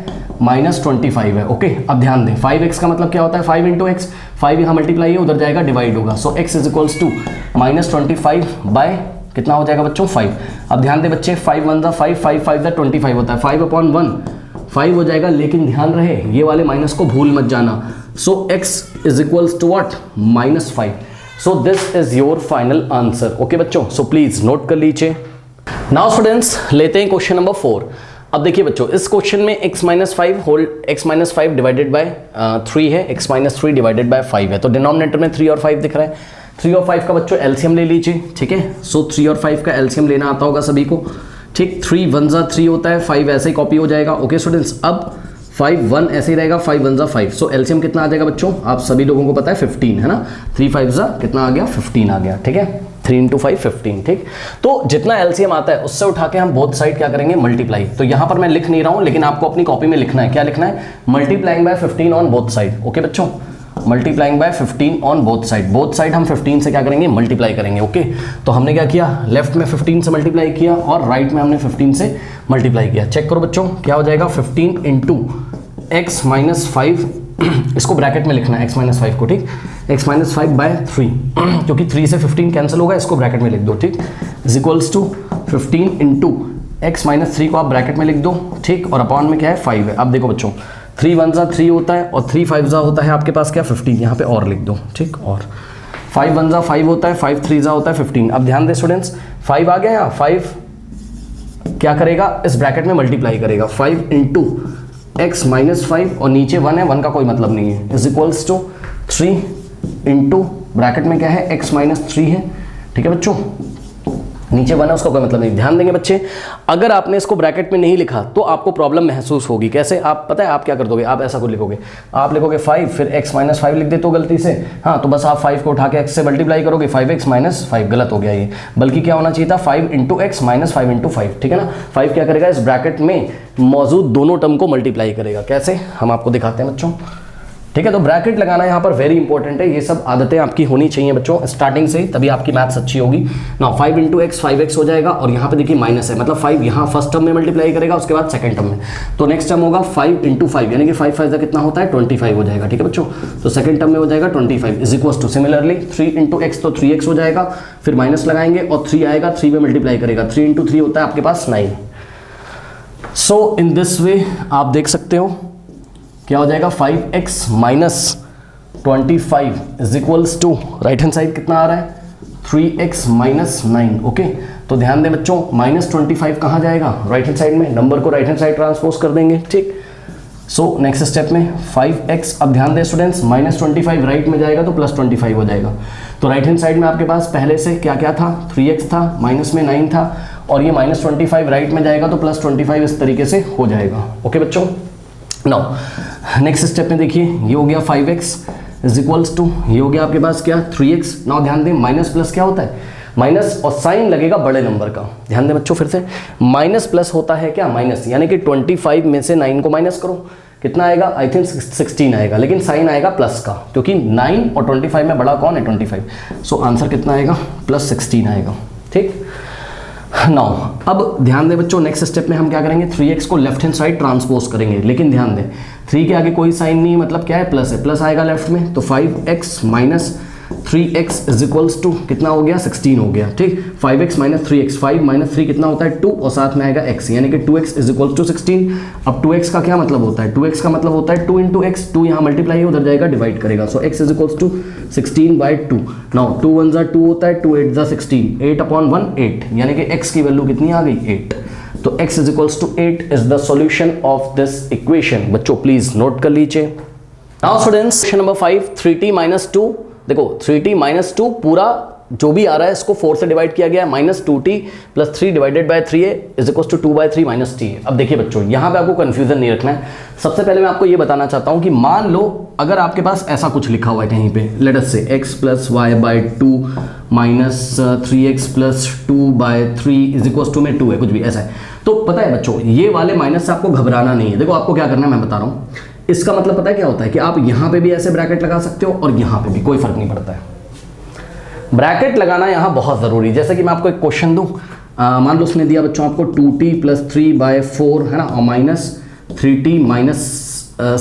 [SPEAKER 1] -25 है। ओके, अब ध्यान दें, 5x का मतलब क्या होता है? 5 × x, 5 यहाँ मल्टीप्लाई है, उधर जाएगा डिवाइड होगा, so x is equals to -25 by कितना हो जाएगा बच्चों? 5। अब ध्यान दें बच्चे, 5 1 5, 5 5 25 होता है, 5/1 5 हो जाएगा, लेकिन ध्यान रहे ये वाले माइनस को भूल मत जाना। So x is equals to what? -5। So this is your final answer. Okay बच्चों, सो प्लीज नोट कर लीजिए। नाउ स्टूडेंट्स लेते हैं क्वेश्चन नंबर 4। अब देखिए बच्चों, इस क्वेश्चन में x - 5 डिवाइडेड बाय 3 है, x - 3 डिवाइडेड बाय 5 है, तो डिनोमिनेटर में 3 और 5 दिख रहा है। 3 और 5 का बच्चों एलसीएम ले लीजिए, ठीक है? सो 3 और 5 का एलसीएम लेना आता होगा सभी को, ठीक? 3 1 ज़ा 3 होता है, 5 ऐसे ही कॉपी हो जाएगा। ओके स्टूडेंट्स, अब 5 1 ऐसे ही रहेगा, 5 1 ज़ा 5, सो एलसीएम कितना आ जाएगा बच्चों? आप सभी लोगों को पता है 15, है ना? 3 5 ज़ा कितना आ गया? 15 आ गया, ठीक है? 3 × 5 15, ठीक? तो जितना एलसीएम आता है उससे उठा के हम बोथ साइड क्या करेंगे? मल्टीप्लाई। तो यहाँ पर मैं लिख नहीं रहा हूँ, लेकिन आपको अपनी कॉपी में लिखना है। क्या लिखना है? Multiplying by 15 on both side. Okay बच्चों, multiplying by 15 on both side. Both side हम 15 से क्या करेंगे? मल्टीप्लाई करेंगे। ओके, तो हमने क्या किया? लेफ्ट में 15 से मल्टीप्लाई किया और राइट में हमने 15 से मल्टीप्लाई किया। चेक करो बच्चों, क्या हो जाएगा? 15 × x - 5, इसको ब्रैकेट में लिखना है x - 5 को, ठीक? x - 5 बाय 3, क्योंकि 3 से 15 कैंसिल होगा, इसको ब्रैकेट में लिख दो, ठीक? इज इक्वल्स टू 15 × x - 3 को आप ब्रैकेट में लिख दो, ठीक? और अपॉन में क्या है? 5 है। अब देखो बच्चों, 3 1 जा 3 होता है और 3 5 जा होता है आपके पास क्या 15, यहाँ पे और लिख दो, ठीक। और 5 1 जा 5 होता है, 5 3 जा होता है 15। अब ध्यान दें स्टूडेंट्स, 5 आ गया यहाँ, 5 क्या करेगा इस ब्रैकेट में मल्टीप्लाई करेगा, 5 इंटू एक्स माइनस 5 और नीचे 1 है, 1 का कोई मतलब नहीं है, is equals to 3 into bracket में क्या है x माइनस 3 है, ठीक है बच्चों, नीचे 1 है उसका कोई मतलब नहीं। ध्यान देंगे बच्चे, अगर आपने इसको ब्रैकेट में नहीं लिखा तो आपको प्रॉब्लम महसूस होगी। कैसे? आप पता है आप क्या कर दोगे, आप ऐसा कुछ लिखोगे, आप लिखोगे 5 फिर x माइनस 5 लिख देते हो गलती से, हाँ तो बस आप 5 को उठा के x से मल्टीप्लाई करोगे, 5x माइनस 5, गलत हो गया ये, बल्कि क्या होना चाहिए था 5 इंटू एक्स माइनस 5 इंटू 5, ठीक है ना। 5 क्या करेगा इस ब्रैकेट में मौजूद दोनों टर्म को मल्टीप्लाई करेगा। कैसे हम आपको दिखाते हैं बच्चों, ठीक है। तो ब्रैकेट लगाना यहाँ पर वेरी इंपॉर्टेंट है, ये सब आदतें आपकी होनी चाहिए बच्चों स्टार्टिंग से ही, तभी आपकी मैथ्स अच्छी होगी ना। 5 इंटू एक्स 5x हो जाएगा और यहाँ पे देखिए माइनस है, मतलब 5 यहाँ फर्स्ट टर्म में मल्टीप्लाई करेगा, उसके बाद सेकंड टर्म में, तो नेक्स्ट टर्म होगा 5 इंटू 5 यानी कि 5 5 कितना होता है 25 हो जाएगा, ठीक है बच्चों। तो सेकंड टर्म में हो जाएगा 25 is equal two similarly 3 into x तो 3x हो जाएगा, फिर माइनस लगाएंगे और 3 आएगा, 3 में मल्टीप्लाई करेगा, 3 इंटू 3 होता है आपके पास 9। सो इन दिस वे आप देख सकते हो क्या हो जाएगा 5x minus 25 is equals to right hand side कितना आ रहा है 3x माइनस 9, ओके। तो ध्यान दें बच्चों माइनस 25 कहाँ जाएगा राइट हैंड साइड में, नंबर को राइट हैंड साइड ट्रांसपोज कर देंगे, ठीक। सो नेक्स्ट स्टेप में 5x, अब ध्यान दें स्टूडेंट्स माइनस 25 राइट में जाएगा तो प्लस 25 हो जाएगा, तो राइट हैंड साइड में आपके पास पहले से क्या क्या था 3x था, माइनस में 9 था, और ये माइनस 25 राइट में जाएगा तो प्लस 25 इस तरीके से हो जाएगा, ओके बच्चों। नाउ नेक्स्ट स्टेप में देखिए ये हो गया 5x इज इक्वल्स टू ये हो गया आपके पास क्या 3x। नाउ ध्यान दें माइनस प्लस क्या होता है माइनस, और साइन लगेगा बड़े नंबर का। ध्यान दें बच्चों फिर से, माइनस प्लस होता है क्या माइनस, यानी कि 25 में से 9 को माइनस करो, कितना आएगा आई थिंक 16 आएगा, लेकिन साइन आएगा प्लस का, क्योंकि 9 और 25 में बड़ा कौन है 25। सो आंसर कितना आएगा प्लस 16 आएगा, ठीक। नाउ अब ध्यान दें बच्चों नेक्स्ट स्टेप में हम क्या करेंगे 3x को लेफ्ट हैंड साइड ट्रांसपोज करेंगे, लेकिन ध्यान दें 3 के आगे कोई साइन नहीं, मतलब क्या है प्लस है, प्लस आएगा लेफ्ट में, तो 5x minus 3x is equals to कितना हो गया 16 हो गया, ठीक। 5x माइनस 3x, 5 माइनस 3 कितना होता है 2 और साथ में आएगा x, यानी कि 2x इज इक्वल्स टू 16। अब 2x का क्या मतलब होता है 2x का मतलब होता है 2 इंटू एक्स, 2 यहाँ मल्टीप्लाई है उधर जाएगा डिवाइड करेगा, so x is equals to 16 by 2। Now 2 1 जा 2 होता है, 2 8 जा 16, 8 अपॉन 1 8, यानी कि x की वैल्यू कितनी आ गई 8, तो x is equals to 8 is the solution of this equation. बच्चों प्लीज नोट कर लीजिए। Now students question number 5 3t minus 2, देखो 3t माइनस 2 पूरा जो भी आ रहा है इसको 4 से डिवाइड किया गया है, minus 2t plus 3 divided by 3 है is equal to 2 by 3 minus t। अब देखिए बच्चों यहाँ पे आपको कंफ्यूजन नहीं रखना है। सबसे पहले मैं आपको ये बताना चाहता हूँ कि मान लो अगर आपके पास ऐसा कुछ लिखा हुआ है कहीं पे, late us say x plus Y by 2 minus 3x plus 2 by 3 is equal to में 2 है, कुछ भी ऐसा है, तो पता है बच्चों ये वाले माइनस से आपको घबराना नहीं है। देखो आपको क्या करना है मैं बता रहा हूँ, इसका मतलब पता है क्या होता है कि आप यहाँ पे भी ऐसे ब्रैकेट लगा सकते हो और यहाँ पे भी, कोई फर्क नहीं पड़ता है। ब्रैकेट लगाना यहाँ बहुत ज़रूरी है। जैसे कि मैं आपको एक क्वेश्चन दूँ, मान लो उसने दिया बच्चों आपको 2t प्लस 3 बाई 4 है ना, और माइनस 3t माइनस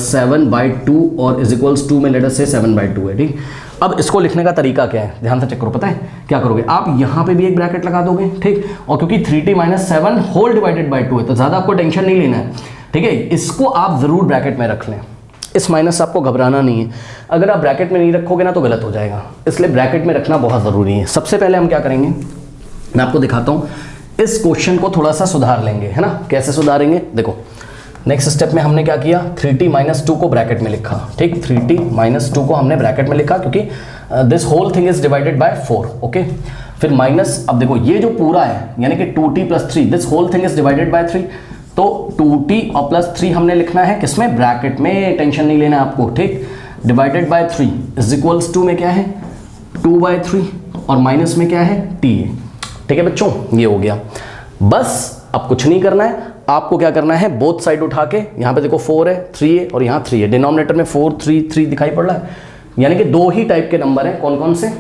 [SPEAKER 1] 7 बाई 2 और इज इक्वल्स 2 में लेटर से 7 बाई 2 है, ठीक। अब इसको लिखने का तरीका क्या है ध्यान से चेक करो, पता है क्या करोगे आप यहाँ पे भी एक ब्रैकेट लगा दोगे, ठीक, और क्योंकि 3t minus 7 whole divided by 2 है तो ज़्यादा आपको टेंशन नहीं लेना है, ठीक है। इसको आप ज़रूर ब्रैकेट में रख लें, इस माइनस से आपको घबराना नहीं है। अगर आप ब्रैकेट में नहीं रखोगे ना तो गलत हो जाएगा, इसलिए ब्रैकेट में रखना बहुत ज़रूरी है। सबसे पहले हम क्या करेंगे मैं आपको दिखाता हूँ, इस क्वेश्चन को थोड़ा सा सुधार लेंगे, है ना। कैसे सुधारेंगे देखो, नेक्स्ट स्टेप में हमने क्या किया 3t माइनस 2 को ब्रैकेट में लिखा, ठीक, 3t माइनस 2 को हमने ब्रैकेट में लिखा क्योंकि this whole thing is divided by 4, okay. फिर माइनस, अब देखो ये जो पूरा है यानी कि 2t plus 3 this whole thing is divided by 3, तो 2t और प्लस 3 हमने लिखना है किसमें ब्रैकेट में, टेंशन नहीं लेना आपको, ठीक। Divided by 3 is equals to में क्या है 2 बाई 3 और माइनस में क्या है t है, ठीक है बच्चों। ये हो गया, बस अब कुछ नहीं करना है, आपको क्या करना है बोथ साइड उठा के, यहाँ पे देखो 4 है 3 है और यहाँ 3 है, डिनोमिनेटर में 4 3 3 दिखाई पड़ रहा है, यानी कि दो ही टाइप के नंबर हैं, कौन कौन से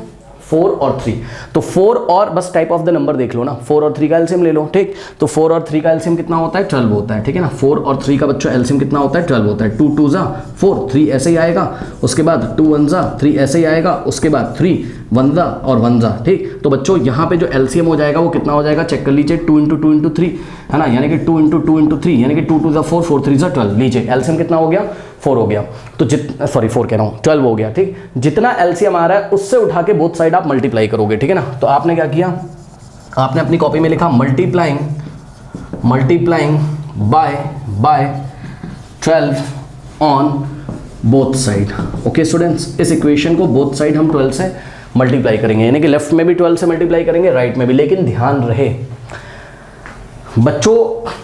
[SPEAKER 1] 4 और 3। तो 4 और बस टाइप ऑफ द नंबर देख लो ना, 4 और 3 का एलसीएम ले लो, ठीक। तो 4 और 3 का एलसीएम कितना होता है, 12 होता है, ठीक है ना। 4 और 3 का बच्चों एलसीएम कितना होता है, 12 होता है। 2 2 जा 4, 3 ऐसे ही आएगा, उसके बाद 2 1 जा 3 ऐसे ही आएगा, उसके बाद 3 1 जा और 1 जा, ठीक। तो बच्चों यहाँ पे जो एलसीएम हो जाएगा वो कितना हो जाएगा, चेक कर लीजिए, 2 × 2 × 3 है ना, यानी कि 2 × 2 × 3 यानी कि 2 2 जा 4, 4 3 जा 12। लीजिए एलसीएम कितना हो गया, 4 हो गया। तो 4 कह रहा हूँ, 12 हो गया, ठीक। जितना एलसीएम आ रहा है उससे उठा के बोथ साइड आप मल्टीप्लाई करोगे, ठीक है ना। तो आपने क्या किया, आपने अपनी कॉपी में लिखा multiplying by 12 on both side. Okay students, इस इक्वेशन को बोथ साइड हम 12 से मल्टीप्लाई करेंगे, यानी कि लेफ्ट में भी 12 से मल्टीप्लाई करेंगे, राइट में भी। लेकिन ध्यान रहे बच्चों,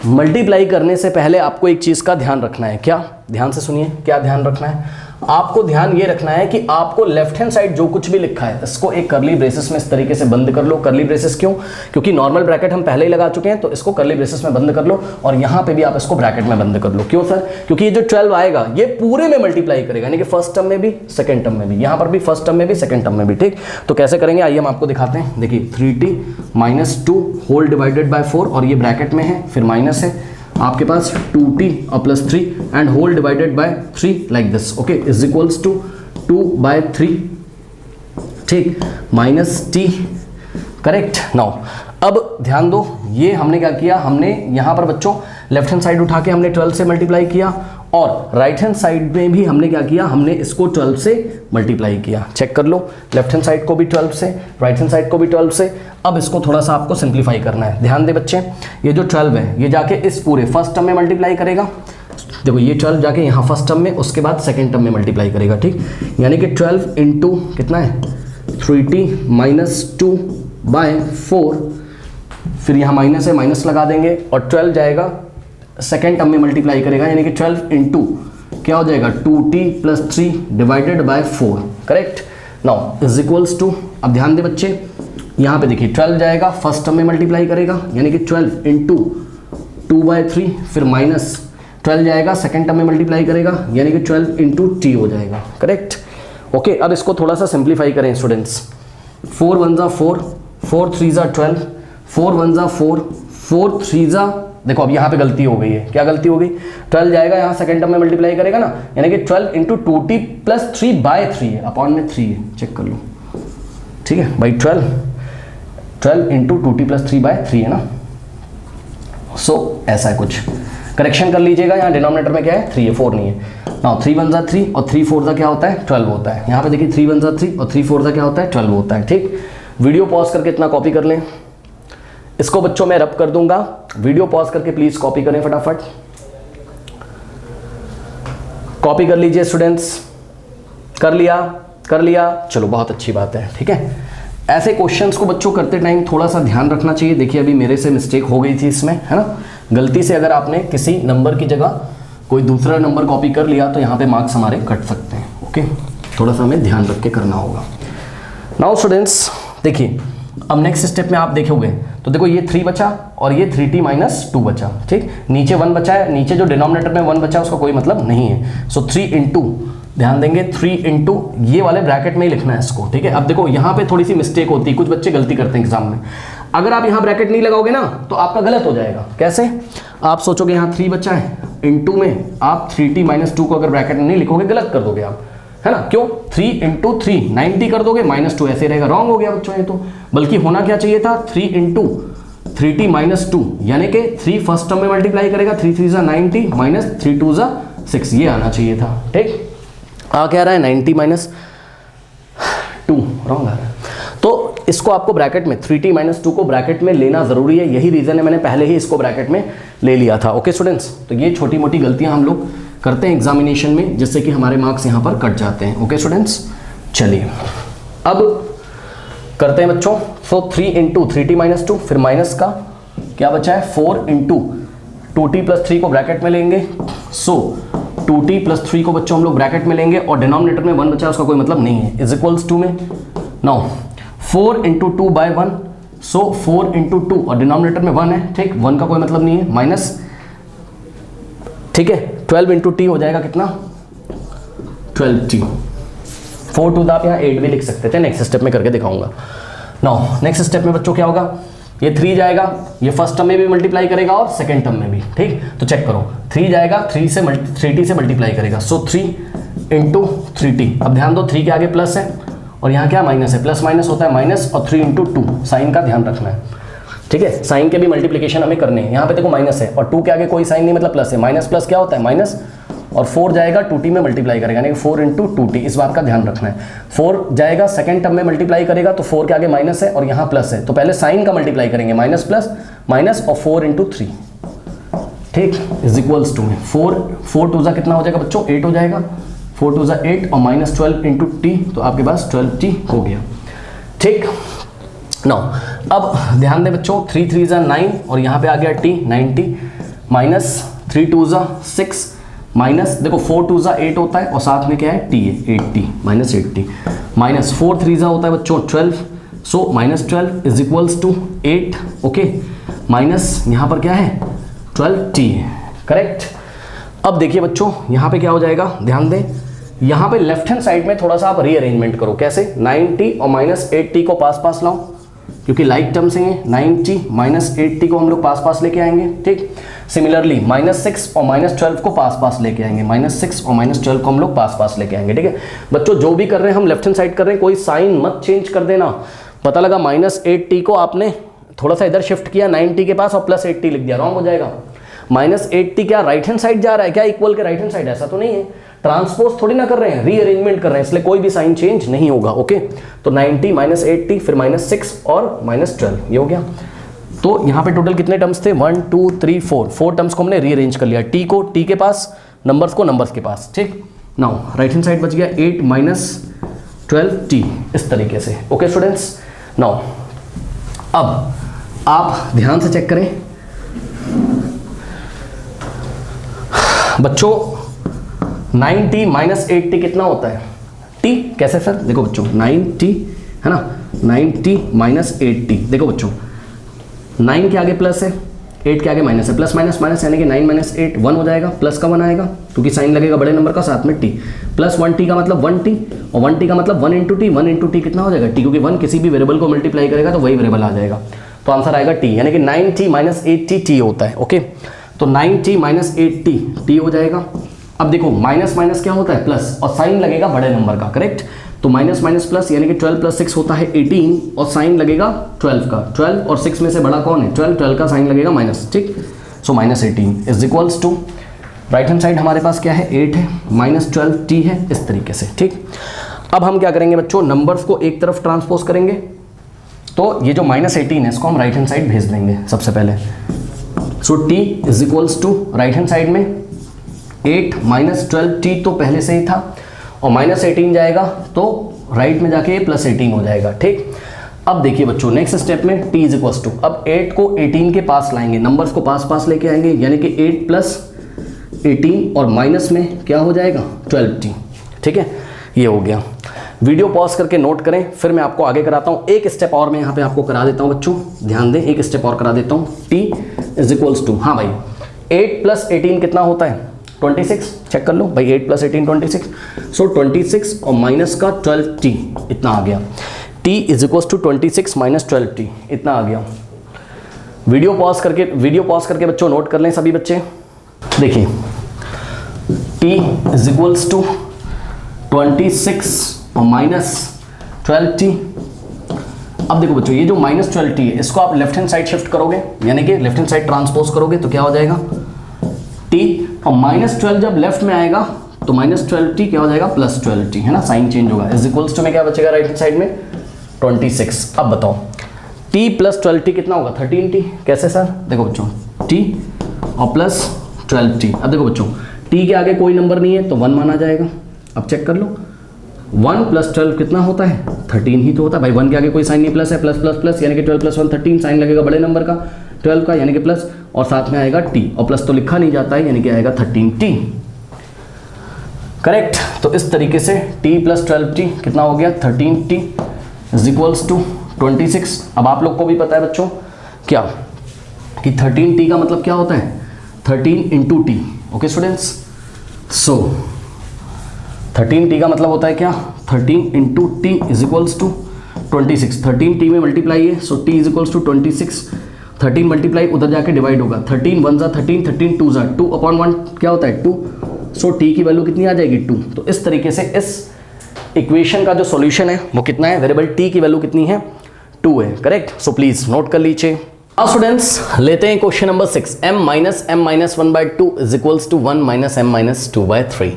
[SPEAKER 1] मल्टीप्लाई करने से पहले आपको एक चीज़ का ध्यान रखना है। क्या, ध्यान से सुनिए, क्या ध्यान रखना है आपको, ध्यान ये रखना है कि आपको लेफ्ट हैंड साइड जो कुछ भी लिखा है इसको एक करली ब्रेसेस में इस तरीके से बंद कर लो। करली ब्रेसेस क्यों, क्योंकि नॉर्मल ब्रैकेट हम पहले ही लगा चुके हैं, तो इसको करली ब्रेसेस में बंद कर लो, और यहाँ पे भी आप इसको ब्रैकेट में बंद कर लो। क्यों सर, क्योंकि ये जो 12 आएगा ये पूरे में मल्टीप्लाई करेगा, यानी कि फर्स्ट टर्म में भी सेकंड टर्म में भी, यहाँ पर भी फर्स्ट टर्म में भी सेकंड टर्म में भी, ठीक। तो कैसे करेंगे आइए हम आपको दिखाते हैं। देखिए 3t - 2 होल डिवाइडेड बाय 4, और ये ब्रैकेट में है, फिर माइनस है आपके पास 2t + 3 and whole divided by 3 like this, okay, is equals to 2/3, ठीक, -t, करेक्ट। नाउ अब ध्यान दो, ये हमने क्या किया, हमने यहाँ पर बच्चों लेफ्ट हैंड साइड उठा के हमने 12 से मल्टीप्लाई किया, और राइट हैंड साइड में भी हमने क्या किया, हमने इसको 12 से मल्टीप्लाई किया। चेक कर लो, लेफ्ट हैंड साइड को भी 12 से, राइट हैंड साइड को भी 12 से। अब इसको थोड़ा सा आपको सिंप्लीफाई करना है। ध्यान दे बच्चे, ये जो 12 है ये जाके इस पूरे फर्स्ट टर्म में मल्टीप्लाई करेगा। देखो ये 12 जाके यहाँ फर्स्ट टर्म में, उसके बाद सेकेंड टर्म में मल्टीप्लाई करेगा, ठीक। यानी कि 12 × कितना है 3t - 2/4, फिर यहाँ माइनस है, माइनस लगा देंगे, और 12 जाएगा सेकेंड टर्म में मल्टीप्लाई करेगा, यानी कि 12 × क्या हो जाएगा 2t + 3 divided by 4, correct. Now is equals to, अब ध्यान दे बच्चे, यहाँ पे देखिए 12 जाएगा फर्स्ट टर्म में मल्टीप्लाई करेगा, यानी कि 12 × 2/3, फिर माइनस 12 जाएगा सेकेंड टर्म में मल्टीप्लाई करेगा, यानी कि 12 × t हो जाएगा, करेक्ट। ओके, अब इसको थोड़ा सा सिंप्लीफाई करें स्टूडेंट्स। 4 1 जा 4, 4 3 जा 12, 4 1 जा 4, 4 3 जा, देखो अब यहाँ पे गलती हो गई है, क्या गलती हो गई, 12 जाएगा यहाँ सेकेंड टर्म में मल्टीप्लाई करेगा ना, यानी कि 12 × 2t + 3/3 है, अपॉन में 3 है, चेक कर लो, ठीक है भाई, 12 × 2t + 3/3 है ना। सो ऐसा है कुछ, करेक्शन कर लीजिएगा, यहाँ डिनोमिनेटर में क्या है 3 है, 4 नहीं है। ना 3 1 जा 3 और 3 4 जा क्या होता है 12 होता है। यहाँ पे देखिए 3 1 जा 3 और 3 4 जा क्या होता है 12 होता है, ठीक। वीडियो पॉज करके इतना कॉपी कर लें, इसको बच्चों मैं रब कर दूंगा, वीडियो पॉज करके प्लीज कॉपी करें फटाफट, कॉपी कर लीजिए स्टूडेंट्स। कर लिया, चलो बहुत अच्छी बात है, ठीक है। ऐसे क्वेश्चंस को बच्चों करते टाइम थोड़ा सा ध्यान रखना चाहिए। देखिए अभी मेरे से मिस्टेक हो गई थी इसमें, है ना, गलती से अगर आपने किसी नंबर की जगह कोई दूसरा नंबर कॉपी कर लिया तो यहाँ पे मार्क्स हमारे कट सकते हैं, ओके, थोड़ा सा हमें ध्यान रख के करना होगा। नाउ स्टूडेंट्स देखिए, अब नेक्स्ट स्टेप में आप देखोगे तो देखो ये 3 बचा और ये 3t - 2 बचा, ठीक। नीचे 1 बचा है, नीचे जो डिनोमिनेटर में 1 बचा है उसका कोई मतलब नहीं है। सो 3 × ध्यान देंगे 3 × ये वाले ब्रैकेट में ही लिखना है इसको, ठीक है। अब देखो यहाँ पे थोड़ी सी मिस्टेक होती है, कुछ बच्चे गलती करते हैं एग्जाम में। अगर आप यहाँ ब्रैकेट नहीं लगाओगे ना तो आपका गलत हो जाएगा। कैसे, आप सोचोगे यहाँ 3 बचा है, × में आप 3t - 2 को अगर ब्रैकेट में नहीं लिखोगे गलत कर दोगे आप, है ना। क्यों, 3 × 3 90 कर दोगे, -2 ऐसे रहेगा, रॉन्ग हो गया बच्चों ये तो। बल्कि होना क्या चाहिए था 3 × 3t - 2, यानी कि 3 फर्स्ट टर्म में मल्टीप्लाई करेगा, 3 3 जा 90 - 3 2 जा 6, ये आना चाहिए था, ठीक। आ क्या रहा है 90 - 2, रॉन्ग आ रहा है। तो इसको आपको ब्रैकेट में 3t - 2 को ब्रैकेट में लेना जरूरी है, यही रीजन है मैंने पहले ही इसको ब्रैकेट में ले लिया था। ओके स्टूडेंट्स, तो ये छोटी मोटी गलतियां हम लोग करते हैं एग्जामिनेशन में, जिससे कि हमारे मार्क्स यहाँ पर कट जाते हैं। ओके स्टूडेंट्स, चलिए अब करते हैं बच्चों। सो 3 × 3t - 2, फिर माइनस का क्या बचा है 4 × 2t + 3 को ब्रैकेट में लेंगे। सो 2t + 3 को बच्चों हम लोग ब्रैकेट में लेंगे, और डिनोमिनेटर में 1 बचा है उसका कोई मतलब नहीं है, इज इक्वल्स 2 में। नाउ 4 × 2/1, सो 4 × 2 और डिनोमिनेटर में 1 है, ठीक, 1 का कोई मतलब नहीं है, माइनस, ठीक है, 12 × t हो जाएगा कितना 12t, 4 टू द आप यहाँ 8 भी लिख सकते थे, नेक्स्ट स्टेप में करके दिखाऊंगा। नाउ नेक्स्ट स्टेप में बच्चों क्या होगा, ये 3 जाएगा, ये फर्स्ट टर्म में भी मल्टीप्लाई करेगा और सेकंड टर्म में भी, ठीक। तो चेक करो, 3 जाएगा, 3t से मल्टीप्लाई करेगा, सो 3 इंटू 3t। अब ध्यान दो 3 के आगे प्लस है और यहाँ क्या माइनस है, प्लस माइनस होता है माइनस, और 3 इंटू 2, साइन का ध्यान रखना है, ठीक है। साइन के भी मल्टीप्लिकेशन हमें करने हैं, यहाँ पे देखो माइनस है और 2 के आगे कोई साइन नहीं मतलब प्लस है, माइनस प्लस क्या होता है माइनस, और 4 जाएगा 2t में मल्टीप्लाई करेगा, यानी कि 4 इंटू 2t, इस बात का ध्यान रखना है। 4 जाएगा सेकंड टर्म में मल्टीप्लाई करेगा तो 4 के आगे माइनस है और यहाँ प्लस है, तो पहले साइन का मल्टीप्लाई करेंगे, माइनस प्लस माइनस और 4 इंटू 3, ठीक, इज इक्वल्स टू 4 टू ज़ा कितना हो जाएगा बच्चों, 8 हो जाएगा, 4 टू ज़ा 8 और माइनस 12 इंटू टी, तो आपके पास 12t हो गया, ठीक। नाउ अब ध्यान दें बच्चों, 3 3 ज़ा 9 और यहाँ पे आ गया t, 9t, माइनस 3 2 ज़ा 6, माइनस देखो 4 2 ज़ा 8 होता है और साथ में क्या है t है, 8t माइनस 8t, माइनस 4 3 ज़ा होता है बच्चों 12, so minus 12 is equals to 8, okay, minus यहाँ पर क्या है 12t है, करेक्ट। अब देखिए बच्चों यहाँ पे क्या हो जाएगा, ध्यान दें, यहाँ पे लेफ्ट हैंड साइड में थोड़ा सा आप रीअरेंजमेंट करो, कैसे, 9t और माइनस 8t को पास पास लाओ, क्योंकि लाइक टर्म्स हैं, 9t माइनस 8t को हम लोग पास पास लेके आएंगे, ठीक। सिमिलरली माइनस 6 और माइनस 12 को पास पास लेके आएंगे, माइनस 6 और माइनस 12 को हम लोग पास पास लेके आएंगे, ठीक है। बच्चों जो भी कर रहे हैं हम लेफ्ट हैंड साइड कर रहे हैं, कोई साइन मत चेंज कर देना। पता लगा माइनस 8t को आपने थोड़ा सा इधर शिफ्ट किया 9t के पास और प्लस 8t लिख दिया, रॉन्ग हो जाएगा। माइनस 8t क्या राइट हैंड साइड जा रहा है क्या, इक्वल के राइट हैंड साइड, ऐसा तो नहीं है, ट्रांसपोज थोड़ी ना कर रहे हैं, रीअरेंजमेंट कर रहे हैं, इसलिए कोई भी साइन चेंज नहीं होगा, ओके। तो 90 माइनस 8t फिर माइनस 6 और माइनस 12, ये हो गया। तो यहाँ पे टोटल कितने टर्म्स थे, 1 2 3 4 टर्म्स को हमने रीअरेंज कर लिया, t को t के पास, नंबर्स को नंबर्स के पास, ठीक। नाउ राइट हैंड साइड बच गया 8 माइनस 12t, इस तरीके से, ओके स्टूडेंट्स। नाउ अब आप ध्यान से चेक करें बच्चों, 9t माइनस 8t कितना होता है, t, कैसे सर, देखो बच्चों 9t है ना, 9t माइनस 8t, देखो बच्चों 9 के आगे प्लस है, 8 के आगे माइनस है, प्लस माइनस माइनस यानी कि 9 माइनस 8 1 हो जाएगा, प्लस का 1 आएगा क्योंकि साइन लगेगा बड़े नंबर का, साथ में t, प्लस 1t का मतलब 1t और 1t का मतलब 1 इंटू टी, 1 इंटू टी कितना हो जाएगा t, क्योंकि 1 किसी भी वेरिएबल को मल्टीप्लाई करेगा तो वही वेरिएबल आ जाएगा, तो आंसर आएगा t, यानी कि 9t माइनस 8t t होता है, ओके। तो 9t माइनस 8t t हो जाएगा। अब देखो माइनस माइनस क्या होता है प्लस, और साइन लगेगा बड़े नंबर का, करेक्ट। तो माइनस माइनस प्लस यानी कि 12 प्लस 6 होता है 18 और साइन लगेगा 12 का, 12 और 6 में से बड़ा कौन है 12, 12 का साइन लगेगा माइनस, ठीक। So minus 18 is equals to, right hand side हमारे पास क्या है 8 है, माइनस 12t है, इस तरीके से, ठीक। अब हम क्या करेंगे बच्चों, नंबर्स को एक तरफ ट्रांसपोज करेंगे, तो ये जो माइनस 18 है इसको हम राइट हैंड साइड भेज देंगे सबसे पहले। So t is equals to right hand side में 8 माइनस 12t तो पहले से ही था, और माइनस 18 जाएगा तो राइट में जाके प्लस 18 हो जाएगा, ठीक। अब देखिए बच्चों नेक्स्ट स्टेप में t इज इक्वल्स टू, अब 8 को 18 के पास लाएंगे, नंबर्स को पास पास लेके आएंगे, यानी कि 8 प्लस 18 और माइनस में क्या हो जाएगा 12t, ठीक है, ये हो गया। वीडियो पॉज करके नोट करें, फिर मैं आपको आगे कराता हूँ। एक स्टेप और मैं यहाँ पे आपको करा देता हूँ बच्चों, ध्यान दें, एक स्टेप और करा देता हूँ। t इज इक्वल्स टू, हाँ भाई 8 प्लस 18 कितना होता है 26, चेक कर लो भाई, 8 प्लस 18 26, सो 26 और माइनस का 12t इतना आ गया, t is equals to 26 minus 12t इतना आ गया। वीडियो पॉज करके बच्चों नोट कर लें सभी बच्चे। देखिए t इज इक्वल्स टू 26 और माइनस 12t। अब देखो बच्चों ये जो माइनस 12t है इसको आप लेफ्ट हैंड साइड शिफ्ट करोगे, यानी कि लेफ्ट हैंड साइड ट्रांसपोज करोगे तो क्या हो जाएगा t, और माइनस 12 जब लेफ्ट में आएगा तो माइनस 12t क्या हो जाएगा प्लस 12t, है ना, साइन चेंज होगा। इज इक्वल्स टू में क्या बचेगा राइट हैंड साइड में 26। अब बताओ t प्लस 12t कितना होगा 13t, कैसे सर, देखो बच्चों t और प्लस 12t। अब देखो बच्चों t के आगे कोई नंबर नहीं है तो 1 माना जाएगा। अब चेक कर लो 1 प्लस 12 कितना होता है 13 ही तो होता है भाई, 1 के आगे कोई साइन नहीं, प्लस है, प्लस प्लस प्लस यानी कि 12 प्लस 1 13, साइन लगेगा बड़े नंबर का 12 का यानी कि प्लस, और साथ में आएगा t, और प्लस तो लिखा नहीं जाता है यानी कि आएगा 13t, करेक्ट। तो इस तरीके से t प्लस 12t कितना हो गया 13t इज इक्वल्स टू 26। अब आप लोग को भी पता है बच्चों क्या कि 13t का मतलब क्या होता है 13 into t, okay students. So 13t का मतलब होता है क्या, 13 into t is equals to 26, 13t में मल्टीप्लाई है, so t is equals to 26, 13 multiply उधर जाके डिवाइड होगा, 13 1 ज़ा 13, 13 2 ज़ा 2 अपॉन 1 क्या होता है 2, सो t की वैल्यू कितनी आ जाएगी 2। तो इस तरीके से इस इक्वेशन का जो सॉल्यूशन है वो कितना है, वेरिएबल t की वैल्यू कितनी है 2 है, करेक्ट। सो प्लीज नोट कर लीजिए। अब स्टूडेंट्स लेते हैं question number 6, m minus m minus 1/2 is equals to 1 minus m minus 2/3।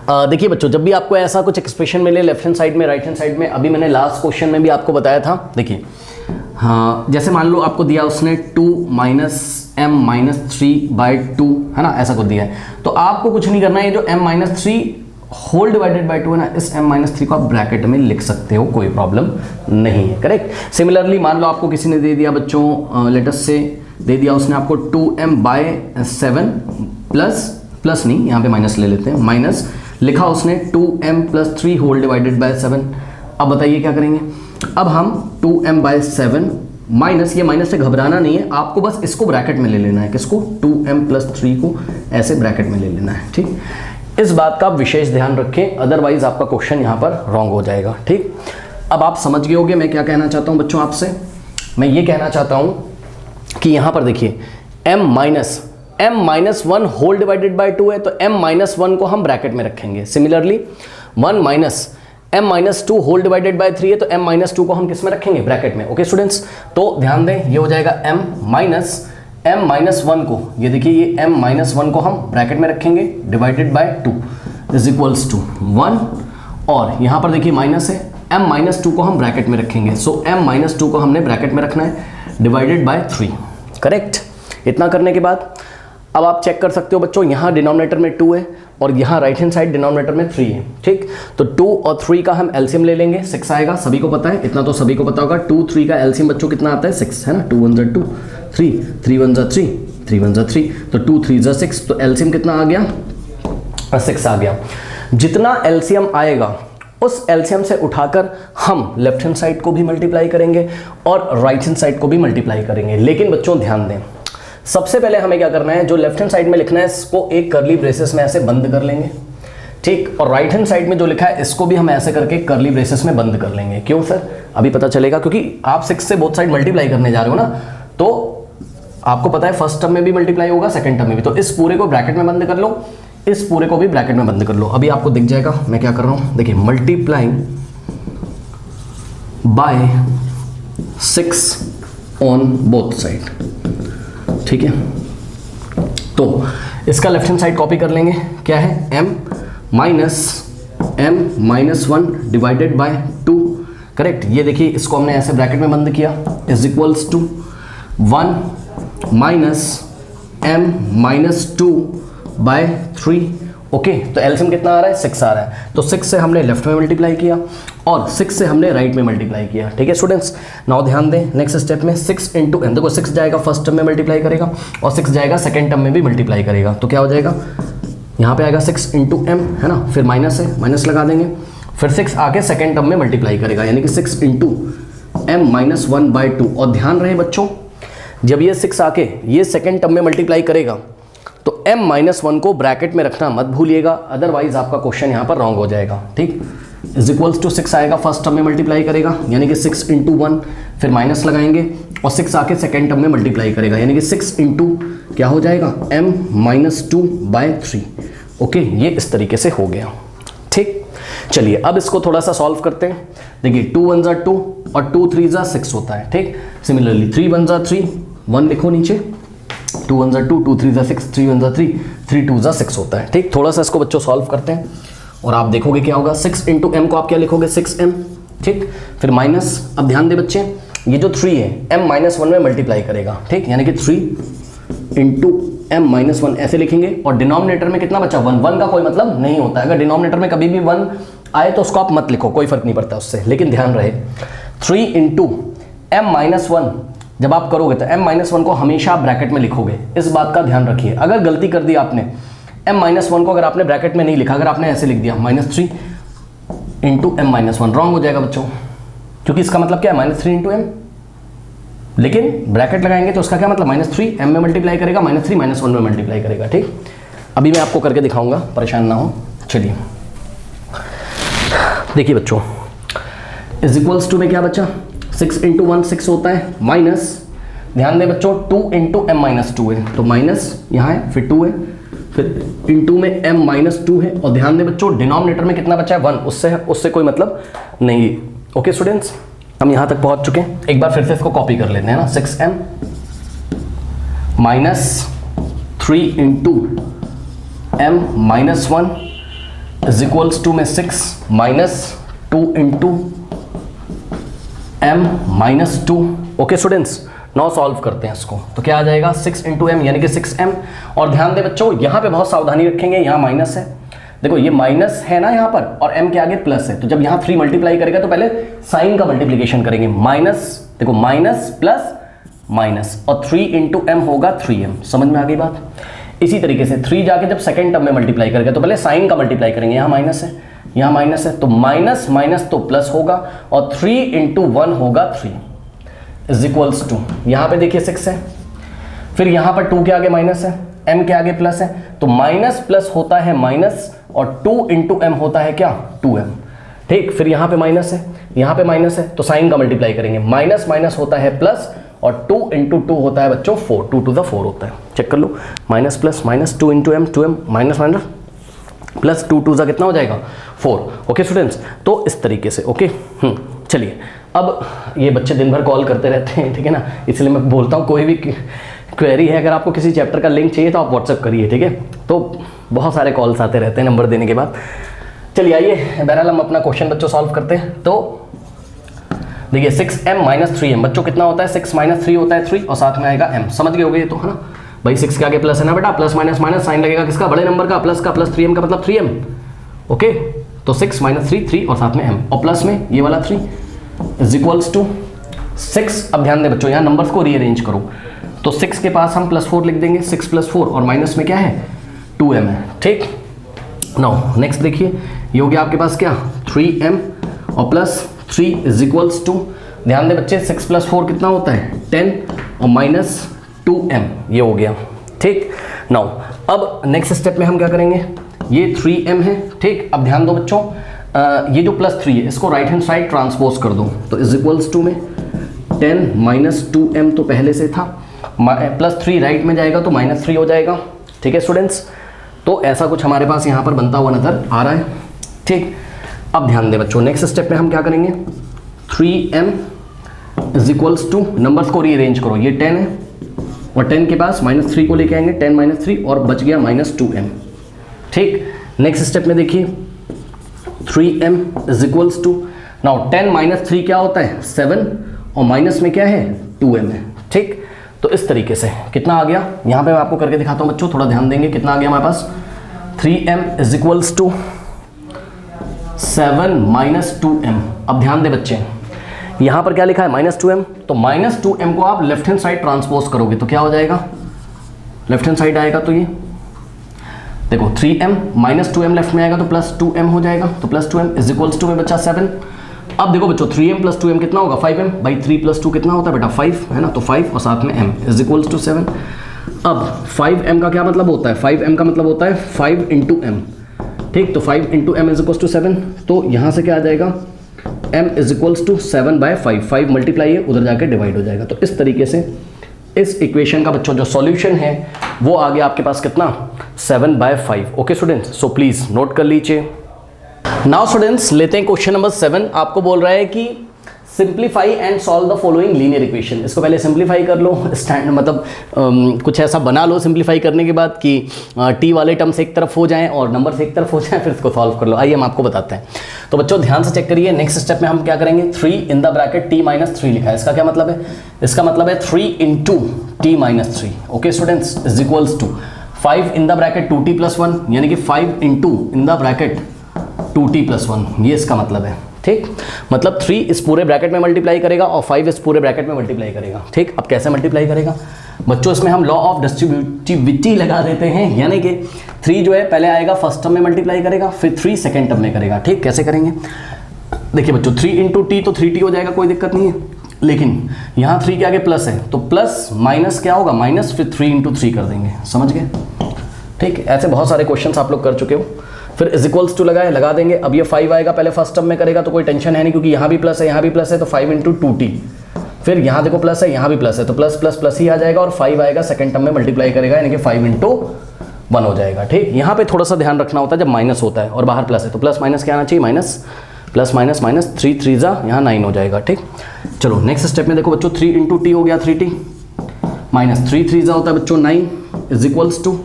[SPEAKER 1] देखिए बच्चों, जब भी आपको ऐसा कुछ एक्सप्रेशन मिले लेफ्ट हैंड साइड में, राइट हैंड साइड में, अभी मैंने लास्ट क्वेश्चन में भी आपको बताया था, देखिए हाँ, जैसे मान लो आपको दिया उसने 2 माइनस एम माइनस 3/2 है ना, ऐसा कुछ दिया है, तो आपको कुछ नहीं करना है, ये जो m minus 3 whole divided by 2 है ना, इस m माइनस 3 को आप ब्रैकेट में लिख सकते हो, कोई प्रॉब्लम नहीं है, करेक्ट। सिमिलरली मान लो आपको किसी ने दे दिया बच्चों, लेटस से दे दिया उसने आपको 2m/7 प्लस नहीं, यहाँ पे माइनस ले लेते हैं, माइनस लिखा उसने 2m+3 होल डिवाइडेड बाय 7। अब बताइए क्या करेंगे, अब हम 2m/7 माइनस, ये माइनस से घबराना नहीं है, आपको बस इसको ब्रैकेट में ले लेना है, किसको 2m+3 को ऐसे ब्रैकेट में ले लेना है, ठीक। इस बात का आप विशेष ध्यान रखें, अदरवाइज आपका क्वेश्चन यहाँ पर रॉन्ग हो जाएगा, ठीक। अब आप समझ गए होंगे मैं क्या कहना चाहता हूँ बच्चों आपसे, मैं ये कहना चाहता हूँ कि यहाँ पर देखिए m minus 1 whole divided by 2 है, तो m माइनस 1 को हम ब्रैकेट में रखेंगे। Similarly 1 minus m minus 2 whole divided by 3 है, तो m माइनस 2 को हम किस में रखेंगे, ब्रैकेट में। ओके स्टूडेंट्स, तो ध्यान दें, ये हो जाएगा m माइनस 1 को, ये देखिए ये m माइनस 1 को हम ब्रैकेट में रखेंगे divided by 2 is equals to 1, और यहाँ पर देखिए माइनस है, m माइनस 2 को हम ब्रैकेट में रखेंगे, सो m माइनस 2 को हमने ब्रैकेट में रखना है डिवाइडेड बाय 3, करेक्ट। इतना करने के बाद अब आप चेक कर सकते हो बच्चों, यहाँ डिनोमिनेटर में 2 है और यहाँ राइट हैंड साइड डिनोमिनेटर में 3 है, ठीक। तो 2 और 3 का हम एलसीएम ले लेंगे, 6 आएगा, सभी को पता है, इतना तो सभी को पता होगा, 2 3 का एलसीएम बच्चों कितना आता है 6 है ना, 2 1 ज़ा 2, 3 1 ज़ा 3, 3 1 ज़ा 3, तो 2 3 ज़ा 6, तो एलसीएम कितना आ गया 6 आ गया। जितना एलसीएम आएगा उस एलसीएम से उठाकर हम लेफ्ट हैंड साइड को भी मल्टीप्लाई करेंगे और राइट हैंड साइड को भी मल्टीप्लाई करेंगे। लेकिन बच्चों ध्यान दें, सबसे पहले हमें क्या करना है, जो लेफ्ट हैंड साइड में लिखना है इसको एक कर्ली ब्रेसेस में ऐसे बंद कर लेंगे, ठीक, और राइट हैंड साइड में जो लिखा है इसको भी हम ऐसे करके कर्ली ब्रेसेस में बंद कर लेंगे। क्यों सर, अभी पता चलेगा, क्योंकि आप 6 से बोथ साइड मल्टीप्लाई करने जा रहे हो ना, तो आपको पता है फर्स्ट टर्म में भी मल्टीप्लाई होगा, सेकेंड टर्म में भी, तो इस पूरे को ब्रैकेट में बंद कर लो, इस पूरे को भी ब्रैकेट में बंद कर लो। अभी आपको दिख जाएगा मैं क्या कर रहा हूँ, देखिए multiplying by 6 on both side, ठीक है। तो इसका लेफ्ट हैंड साइड कॉपी कर लेंगे, क्या है m minus 1 divided by 2, correct. ये देखिए इसको हमने ऐसे ब्रैकेट में बंद किया, is equals to 1 minus m minus 2 by 3, okay. तो एलसीएम कितना आ रहा है 6 आ रहा है, तो 6 से हमने लेफ्ट में मल्टीप्लाई किया और 6 से हमने राइट में मल्टीप्लाई किया, ठीक है स्टूडेंट्स। नाउ ध्यान दें, नेक्स्ट स्टेप में 6 इंटू एम, देखो 6 जाएगा फर्स्ट टर्म में मल्टीप्लाई करेगा और 6 जाएगा सेकेंड टर्म में भी मल्टीप्लाई करेगा, तो क्या हो जाएगा, यहाँ पे आएगा 6 इंटू एम है ना, फिर माइनस है, माइनस लगा देंगे, फिर 6 आके सेकेंड टर्म में मल्टीप्लाई करेगा, यानी कि 6 इंटू एम माइनस 1/2। और ध्यान रहे बच्चों, जब ये 6 आके ये सेकेंड टर्म में मल्टीप्लाई करेगा तो m माइनस 1 को ब्रैकेट में रखना मत भूलिएगा, अदरवाइज आपका क्वेश्चन यहाँ पर रॉन्ग हो जाएगा, ठीक। इज इक्वल्स टू 6 आएगा फर्स्ट टर्म में मल्टीप्लाई करेगा, यानी कि 6 इंटू 1, फिर माइनस लगाएंगे और 6 आके सेकेंड टर्म में मल्टीप्लाई करेगा, यानी कि 6 इंटू क्या हो जाएगा m माइनस 2/3, ओके। ये इस तरीके से हो गया, ठीक। चलिए अब इसको थोड़ा सा सॉल्व करते हैं। देखिए 2 1 ज़ा 2 और 2 3 ज़ा 6 होता है, ठीक। सिमिलरली 3 1 ज़ा 3, 1 लिखो नीचे, 2 1 ज़ा 2, 2 3 ज़ा 6, 3 1 ज़ा 3, 3 2 ज़ा 6 होता है, ठीक। थोड़ा सा इसको बच्चों सॉल्व करते हैं और आप देखोगे क्या होगा, 6 इंटू एम को आप क्या लिखोगे 6m, ठीक। फिर माइनस, अब ध्यान दे बच्चे, ये जो 3 है m माइनस 1 में मल्टीप्लाई करेगा, ठीक, यानी कि 3 इंटू m माइनस 1 ऐसे लिखेंगे और डिनोमिनेटर में कितना बचा 1, 1 का कोई मतलब नहीं होता है, अगर डिनोमिनेटर में कभी भी 1 आए तो उसको आप मत लिखो, कोई फर्क नहीं पड़ता उससे, लेकिन ध्यान रहे 3 इंटू एम माइनस 1 जब आप करोगे तो m माइनस 1 को हमेशा आप ब्रैकेट में लिखोगे, इस बात का ध्यान रखिए। अगर गलती कर दी आपने, m माइनस 1 को अगर आपने ब्रैकेट में नहीं लिखा, अगर आपने ऐसे लिख दिया -3 इंटू एम माइनस 1, रॉन्ग हो जाएगा बच्चों, क्योंकि इसका मतलब क्या है -3 इंटू एम, लेकिन ब्रैकेट लगाएंगे तो उसका क्या मतलब -3 m में मल्टीप्लाई करेगा, -3 -1 में मल्टीप्लाई करेगा, ठीक। अभी मैं आपको करके दिखाऊंगा, परेशान ना हो। चलिए देखिए बच्चों, इज इक्वल्स टू में क्या बचा, 6 इंटू 1 6 होता है, माइनस, ध्यान दें बच्चों 2 इंटू एम माइनस 2 है, तो माइनस यहाँ है, फिर 2 है, फिर इंटू में m माइनस 2 है, और ध्यान दें बच्चों डिनोमिनेटर में कितना बचा है 1, उससे कोई मतलब नहीं। ओके स्टूडेंट्स, हम यहाँ तक पहुँच चुके हैं। एक बार फिर से इसको कॉपी कर लेते हैं ना, 6m minus 3 into m minus 1 is equals to में 6 minus 2 into m minus 2। Okay students, now solve करते हैं इसको, तो क्या आ जाएगा 6 इंटू एम यानी कि 6m, और ध्यान दें बच्चों यहाँ पे बहुत सावधानी रखेंगे, यहाँ माइनस है, देखो ये माइनस है ना यहाँ पर, और m के आगे प्लस है, तो जब यहाँ 3 मल्टीप्लाई करेगा तो पहले साइन का मल्टीप्लीकेशन करेंगे, माइनस, देखो माइनस प्लस माइनस, और 3 इंटू एम होगा 3m, समझ में आ गई बात। इसी तरीके से 3 जाके जब सेकेंड टर्म में मल्टीप्लाई करेगा तो पहले साइन का मल्टीप्लाई करेंगे, यहाँ माइनस है, यहाँ माइनस है, तो माइनस माइनस तो प्लस होगा, और 3 इंटू 1 होगा 3 इज इक्वल्स टू, यहाँ पे देखिए 6 है, फिर यहाँ पर 2 के आगे माइनस है, m के आगे प्लस है, तो माइनस प्लस होता है माइनस, और 2 इंटू एम होता है क्या 2m, ठीक। फिर यहाँ पे माइनस है, यहाँ पे माइनस है, तो साइन का मल्टीप्लाई करेंगे, माइनस माइनस होता है प्लस, और 2 इंटू 2 होता है बच्चों 4, 2 टू द 4 होता है, चेक कर लो, minus plus minus 2 into m, 2m minus minus plus 2 two ज़ा कितना हो जाएगा 4। ओके स्टूडेंट्स, तो इस तरीके से, ओके चलिए, अब ये बच्चे दिन भर कॉल करते रहते हैं, ठीक है ना, इसलिए मैं बोलता हूँ कोई भी क्वेरी है, अगर आपको किसी चैप्टर का लिंक चाहिए तो आप व्हाट्सअप करिए, ठीक है, तो बहुत सारे कॉल्स आते रहते हैं नंबर देने के बाद। चलिए आइए बहरहाल हम अपना क्वेश्चन बच्चों सॉल्व करते हैं। तो देखिए 6m माइनस 3m, बच्चों कितना होता है 6 माइनस 3 होता है 3, और साथ में आएगा m, समझ गए होगे ये तो, है ना भाई, 6 के आगे प्लस है ना बेटा, प्लस माइनस माइनस साइन लगेगा किसका, बड़े नंबर का, प्लस का, प्लस 3m का मतलब 3m। ओके, तो 6 माइनस 3 3 और साथ में m, और प्लस में ये वाला 3 इज इक्वल्स टू 6। अब ध्यान दें बच्चों, यहाँ नंबर्स को रीअरेंज करो, तो 6 के पास हम +4 लिख देंगे, 6 + 4, और माइनस में क्या है 2m है, ठीक। नाउ नेक्स्ट देखिए, ये हो गया आपके पास क्या 3m, और प्लस 3 इज इक्वल्स टू, ध्यान दें बच्चे 6 + 4 कितना होता है 10, और माइनस 2m, ये हो गया, ठीक। नाउ अब नेक्स्ट स्टेप में हम क्या करेंगे, ये 3m है, ठीक। अब ध्यान दो बच्चों, ये जो +3 है इसको राइट हैंड साइड ट्रांसपोज कर दो, तो इज इक्वल्स टू में 10 माइनस 2m तो पहले से था, +3 राइट में जाएगा तो -3 हो जाएगा, ठीक है स्टूडेंट्स। तो ऐसा कुछ हमारे पास यहाँ पर बनता हुआ नजर आ रहा है, ठीक। अब ध्यान दें बच्चों, नेक्स्ट स्टेप में हम क्या करेंगे, 3m is equals to, numbers को रीअरेंज करो, ये 10 है, और 10 के पास -3 को लेके आएंगे, 10 - 3, और बच गया -2m, ठीक। नेक्स्ट स्टेप में देखिए 3m is equals to, now 10 - 3 क्या होता है 7, और माइनस में क्या है 2m है, ठीक। तो इस तरीके से कितना आ गया, यहाँ पे मैं आपको करके दिखाता हूँ बच्चों, थोड़ा ध्यान देंगे, कितना आ गया हमारे पास 3m is equals to 7 - 2m। अब ध्यान दे बच्चे, यहाँ पर क्या लिखा है -2m, तो -2m को आप लेफ्ट हैंड साइड ट्रांसपोज करोगे तो क्या हो जाएगा, लेफ्ट हैंड साइड आएगा, तो ये देखो 3m -2m लेफ्ट में आएगा तो +2m हो जाएगा, तो +2m इज इक्वल्स टू में बचा 7। अब देखो बच्चों 3m + 2m कितना होगा 5m, भाई 3 + 2 कितना होता है बेटा 5, है ना, तो 5 और साथ में m इज इक्वल्स टू 7। अब 5m का क्या मतलब होता है, 5m का मतलब होता है 5 इंटू m, ठीक। तो 5 into m is equals to 7, तो यहाँ से क्या आ जाएगा m is equals to 7/5, 5 multiply है उधर जाकर डिवाइड हो जाएगा। तो इस तरीके से इस इक्वेशन का बच्चों जो सॉल्यूशन है वो आ गया आपके पास कितना 7/5। Okay students, so please note कर लीजिए। नाउ स्टूडेंट्स लेते हैं क्वेश्चन नंबर 7। आपको बोल रहा है कि simplify and solve the following linear equation. इसको पहले सिंप्लीफाई कर लो, स्टैंड मतलब कुछ ऐसा बना लो सिंप्लीफाई करने के बाद कि टी वाले टर्म्स एक तरफ हो जाएं और नंबर्स एक तरफ हो जाएं, फिर इसको सॉल्व कर लो। आइए हम आपको बताते हैं। तो बच्चों ध्यान से चेक करिए, नेक्स्ट स्टेप में हम क्या करेंगे, 3 इन द ब्रैकेट t - 3 लिखा है। इसका क्या मतलब है, इसका मतलब है 3 into t - 3। Okay students, is equals to 5 in the bracket 2t + 1, यानी कि 5 into in the bracket 2t + 1, ये इसका मतलब है, ठीक। मतलब 3 इस पूरे ब्रैकेट में मल्टीप्लाई करेगा और 5 इस पूरे ब्रैकेट में मल्टीप्लाई करेगा, ठीक। अब कैसे मल्टीप्लाई करेगा बच्चों, इसमें हम लॉ ऑफ डिस्ट्रीब्यूटिविटी लगा देते हैं, यानी कि 3 जो है पहले आएगा फर्स्ट टर्म में मल्टीप्लाई करेगा, फिर 3 सेकेंड टर्म में करेगा, ठीक। कैसे करेंगे, देखिए बच्चों 3 इंटू टी तो 3t हो जाएगा, कोई दिक्कत नहीं है, लेकिन यहाँ 3 के आगे प्लस है तो प्लस माइनस क्या होगा माइनस, फिर 3 इंटू 3 कर देंगे, समझ गए, ठीक। ऐसे बहुत सारे क्वेश्चंस आप लोग कर चुके हो, फिर इज इक्वल्स टू लगाए, लगा देंगे। अब ये 5 आएगा, पहले फर्स्ट टर्म में करेगा तो कोई टेंशन है नहीं, क्योंकि यहाँ भी प्लस है यहाँ भी प्लस है, तो 5 इंटू 2t। फिर यहाँ देखो प्लस है यहाँ भी प्लस है, तो प्लस प्लस प्लस ही आ जाएगा, और 5 आएगा सेकंड टर्म में मल्टीप्लाई करेगा, यानी कि 5 इंटू 1 हो जाएगा। ठीक, यहाँ पे थोड़ा सा ध्यान रखना होता है, जब माइनस होता है और बाहर प्लस है तो प्लस माइनस क्या आना चाहिए, माइनस, प्लस माइनस माइनस, 3 3 जा यहाँ 9 हो जाएगा। ठीक, चलो नेक्स्ट स्टेप में देखो बच्चों, 3 इंटू टी हो गया 3t, माइनस 3 3 जा होता है बच्चों 9 इज इक्वल्स टू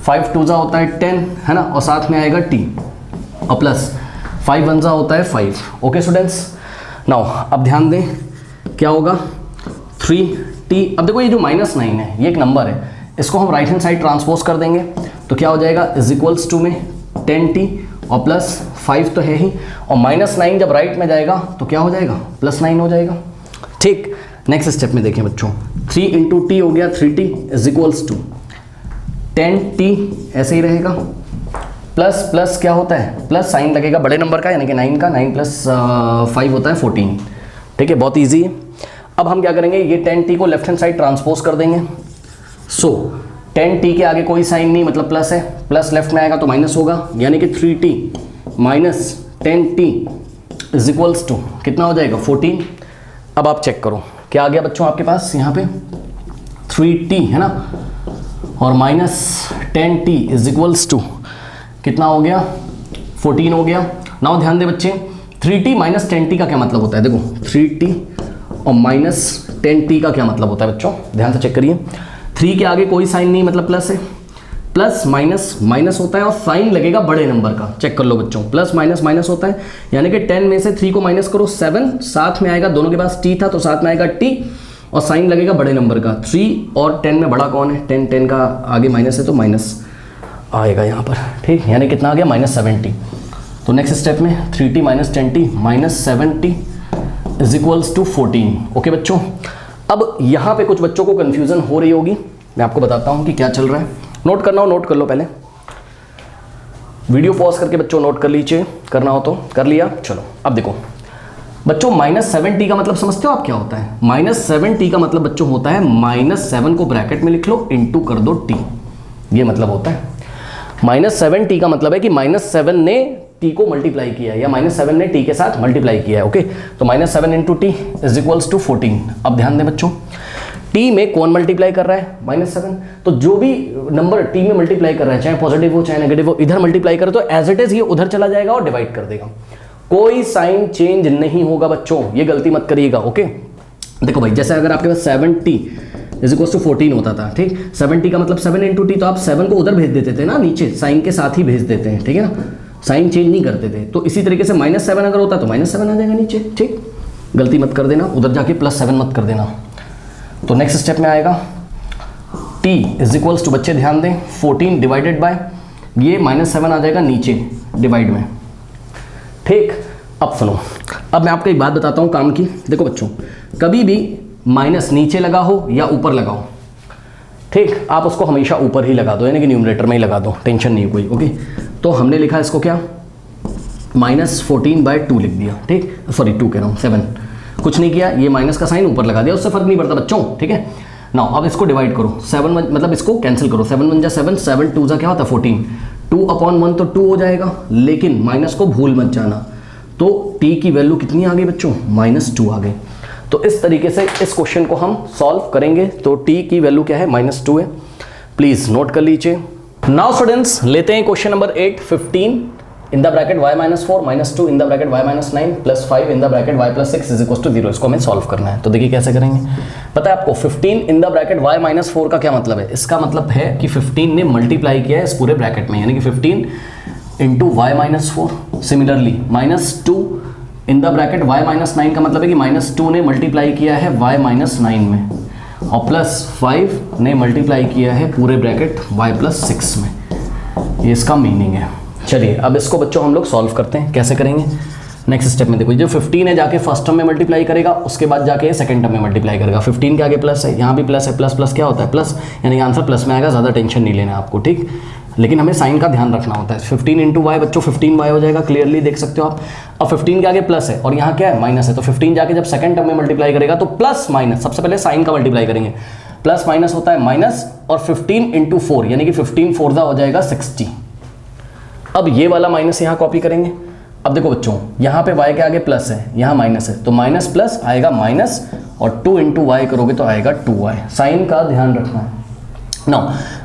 [SPEAKER 1] 5 2 जा होता है 10, है ना, और साथ में आएगा t, और प्लस 5 1 जा होता है 5। ओके स्टूडेंट्स, नाउ अब ध्यान दें क्या होगा, 3t। अब देखो ये जो -9 है ये एक नंबर है, इसको हम राइट हैंड साइड ट्रांसपोज कर देंगे तो क्या हो जाएगा, इज इक्वल्स टू में 10t और प्लस 5 तो है ही, और -9 जब राइट में जाएगा तो क्या हो जाएगा, +9 हो जाएगा। ठीक, नेक्स्ट स्टेप में देखें बच्चों, 3 इंटू टी हो गया 3t is equals to 10t, ऐसे ही रहेगा, प्लस प्लस क्या होता है, प्लस साइन लगेगा बड़े नंबर का, यानी कि 9 का, 9 प्लस 5 होता है 14। ठीक है, बहुत ईजी है। अब हम क्या करेंगे, ये 10t को लेफ्ट हैंड साइड ट्रांसपोज कर देंगे। सो 10t के आगे कोई साइन नहीं, मतलब प्लस है, प्लस लेफ्ट में आएगा तो माइनस होगा, यानी कि 3t minus 10t is equals to कितना हो जाएगा, 14। अब आप चेक करो क्या आ गया बच्चों आपके पास, यहाँ पे 3t है ना, और minus 10t is equals to कितना हो गया, 14 हो गया। नाउ ध्यान दे बच्चे, 3t माइनस 10t का क्या मतलब होता है, देखो 3t और माइनस 10t का क्या मतलब होता है बच्चों, ध्यान से चेक करिए। 3 के आगे कोई साइन नहीं, मतलब प्लस है, प्लस माइनस माइनस होता है, और साइन लगेगा बड़े नंबर का, चेक कर लो बच्चों, प्लस माइनस माइनस होता है, यानी कि 10 में से 3 को माइनस करो 7, साथ में आएगा, दोनों के पास t था तो साथ में आएगा t, और साइन लगेगा बड़े नंबर का। 3 और 10 में बड़ा कौन है, 10 का आगे माइनस है तो माइनस आएगा यहाँ पर। ठीक, यानी कितना आ गया, -70। तो नेक्स्ट स्टेप में 3t minus 10t minus 7t is equals to 14। Okay बच्चों, अब यहाँ पे कुछ बच्चों को कन्फ्यूजन हो रही होगी, मैं आपको बताता हूँ कि क्या चल रहा है। नोट करना हो नोट कर लो, पहले वीडियो पॉज करके बच्चों नोट कर लीजिए, करना हो तो कर लिया। चलो अब देखो बच्चों, -7t का मतलब समझते हो आप क्या होता है, -7t का मतलब बच्चों होता है -7 को ब्रैकेट में लिख लो, इंटू कर दो t, ये मतलब होता है। -7t का मतलब है कि -7 ने t को मल्टीप्लाई किया है, या -7 ने t के साथ मल्टीप्लाई किया है। ओके, तो -7 into t is equals to 14। अब ध्यान दें बच्चों, t में कौन मल्टीप्लाई कर रहा है, -7, तो जो भी नंबर t में मल्टीप्लाई कर रहा है, चाहे पॉजिटिव हो चाहे नेगेटिव हो, इधर मल्टीप्लाई करे तो एज इट इज ये उधर चला जाएगा और डिवाइड कर देगा, कोई साइन चेंज नहीं होगा बच्चों, ये गलती मत करिएगा। ओके, देखो भाई, जैसे अगर आपके पास 7t इज इक्वल्स टू 14 होता था, ठीक, 7t का मतलब 7 इंटू टी, तो आप 7 को उधर भेज देते थे ना, नीचे साइन के साथ ही भेज देते हैं, ठीक है ना, साइन चेंज नहीं करते थे। तो इसी तरीके से -7 अगर होता तो -7 आ जाएगा नीचे। ठीक, गलती मत कर देना, उधर जाके +7 मत कर देना। तो नेक्स्ट स्टेप में आएगा t इज इक्वल्स टू, बच्चे ध्यान दें, 14 डिवाइडेड बाय ये -7 आ जाएगा नीचे डिवाइड में। ठीक, अब सुनो, अब मैं आपको एक बात बताता हूँ काम की। देखो बच्चों, कभी भी माइनस नीचे लगा हो या ऊपर लगाओ, ठीक, आप उसको हमेशा ऊपर ही लगा दो, यानी कि न्यूमरेटर में ही लगा दो, टेंशन नहीं कोई। ओके, तो हमने लिखा इसको क्या, -14/2 लिख दिया। ठीक, सॉरी 2 कह रहा हूँ, 7 कुछ नहीं किया, ये माइनस का साइन ऊपर लगा दिया, उससे फर्क नहीं पड़ता बच्चों। ठीक है, नाउ अब इसको डिवाइड करो, 7 मतलब इसको कैंसिल करो, 7 1 जा 7, 7 2 जा क्या होता है 14, 2/1 तो 2 हो जाएगा, लेकिन माइनस को भूल मत जाना। तो t की वैल्यू कितनी आ गई बच्चों, -2 आ गई। तो इस तरीके से इस क्वेश्चन को हम सॉल्व करेंगे। तो t की वैल्यू क्या है, -2 है, प्लीज नोट कर लीजिए। नाउ स्टूडेंट्स, लेते हैं question number 8, 15 in the bracket y -4 -2 in the bracket y -9 +5 in the bracket y +6 is equal to 0। इसको हमें सॉल्व करना है। तो देखिए कैसे करेंगे, पता है आपको 15 इन द ब्रैकेट y -4 का क्या मतलब है, इसका मतलब है कि 15 ने मल्टीप्लाई किया है इस पूरे ब्रैकेट में, यानी कि 15 into y -4। Similarly -2 in the bracket y -9 का मतलब है कि -2 ने मल्टीप्लाई किया है y -9 में, और +5 ने मल्टीप्लाई किया है पूरे ब्रैकेट y +6 में, ये इसका मीनिंग है। चलिए अब इसको बच्चों हम लोग सॉल्व करते हैं, कैसे करेंगे। नेक्स्ट स्टेप में देखो, जो 15 है जाके फर्स्ट टर्म में मल्टीप्लाई करेगा, उसके बाद जाके सेकंड टर्म में मल्टीप्लाई करेगा। 15 के आगे प्लस है, यहाँ भी प्लस है, प्लस प्लस क्या होता है प्लस, यानी आंसर प्लस में आएगा, ज़्यादा टेंशन नहीं लेना आपको। ठीक, लेकिन हमें साइन का ध्यान रखना होता है। 15 इंटू वाई बच्चों 15y हो जाएगा, क्लियरली देख सकते हो आप। अब 15 के आगे प्लस है और यहाँ क्या है माइनस है, तो 15 जाके जब सेकंड टर्म में मल्टीप्लाई करेगा तो प्लस माइनस, सबसे पहले साइन का मल्टीप्लाई करेंगे, प्लस माइनस होता है माइनस, और 15 इंटू 4 यानी कि 15 4 हो जाएगा 60। अब ये वाला माइनस यहाँ कॉपी करेंगे। अब देखो बच्चों, यहाँ पे y के आगे प्लस है, यहाँ माइनस है, तो माइनस प्लस आएगा माइनस, और 2 इंटू वाई करोगे तो आएगा 2y। साइन का ध्यान रखना है। नो,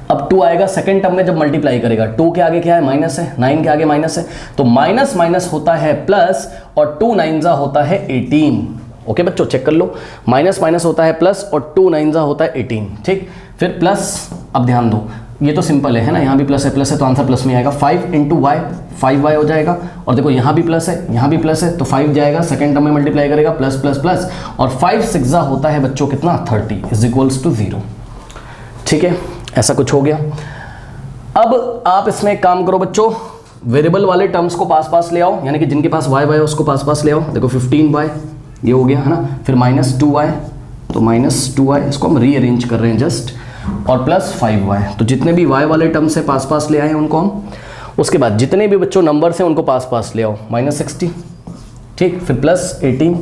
[SPEAKER 1] अब 2 आएगा सेकेंड टर्म में जब मल्टीप्लाई करेगा, 2 के आगे क्या है माइनस है, 9 के आगे माइनस है, तो माइनस माइनस होता है प्लस, और 2 9 होता है 18। ओके बच्चों, चेक कर लो, माइनस माइनस होता है प्लस, और 2 9 होता है 18। ठीक, फिर प्लस, अब ध्यान दो, ये तो सिंपल है ना, यहाँ भी प्लस है तो आंसर प्लस में आएगा। 5 इंटू वाई, 5y हो जाएगा, और देखो यहाँ भी प्लस है, यहाँ भी प्लस है, तो 5 जाएगा, सेकेंड टर्म में मल्टीप्लाई करेगा, प्लस प्लस प्लस, और 5 6 होता है बच्चों कितना, 30 इज इक्वल्स टू 0। ठीक है, ऐसा कुछ हो गया। अब आप इसमें एक काम करो बच्चों, वेरिएबल वाले टर्म्स को पास पास ले आओ, यानी कि जिनके पास y है उसको पास पास ले आओ। देखो 15y ये हो गया है ना, फिर माइनस 2y, तो माइनस 2y, इसको हम रीअरेंज कर रहे हैं जस्ट, और प्लस 5y, तो जितने भी y वाले टर्म्स है पास पास ले आए उनको हम। उसके बाद जितने भी बच्चों नंबर्स हैं उनको पास पास ले आओ, माइनस 60, ठीक, फिर प्लस 18,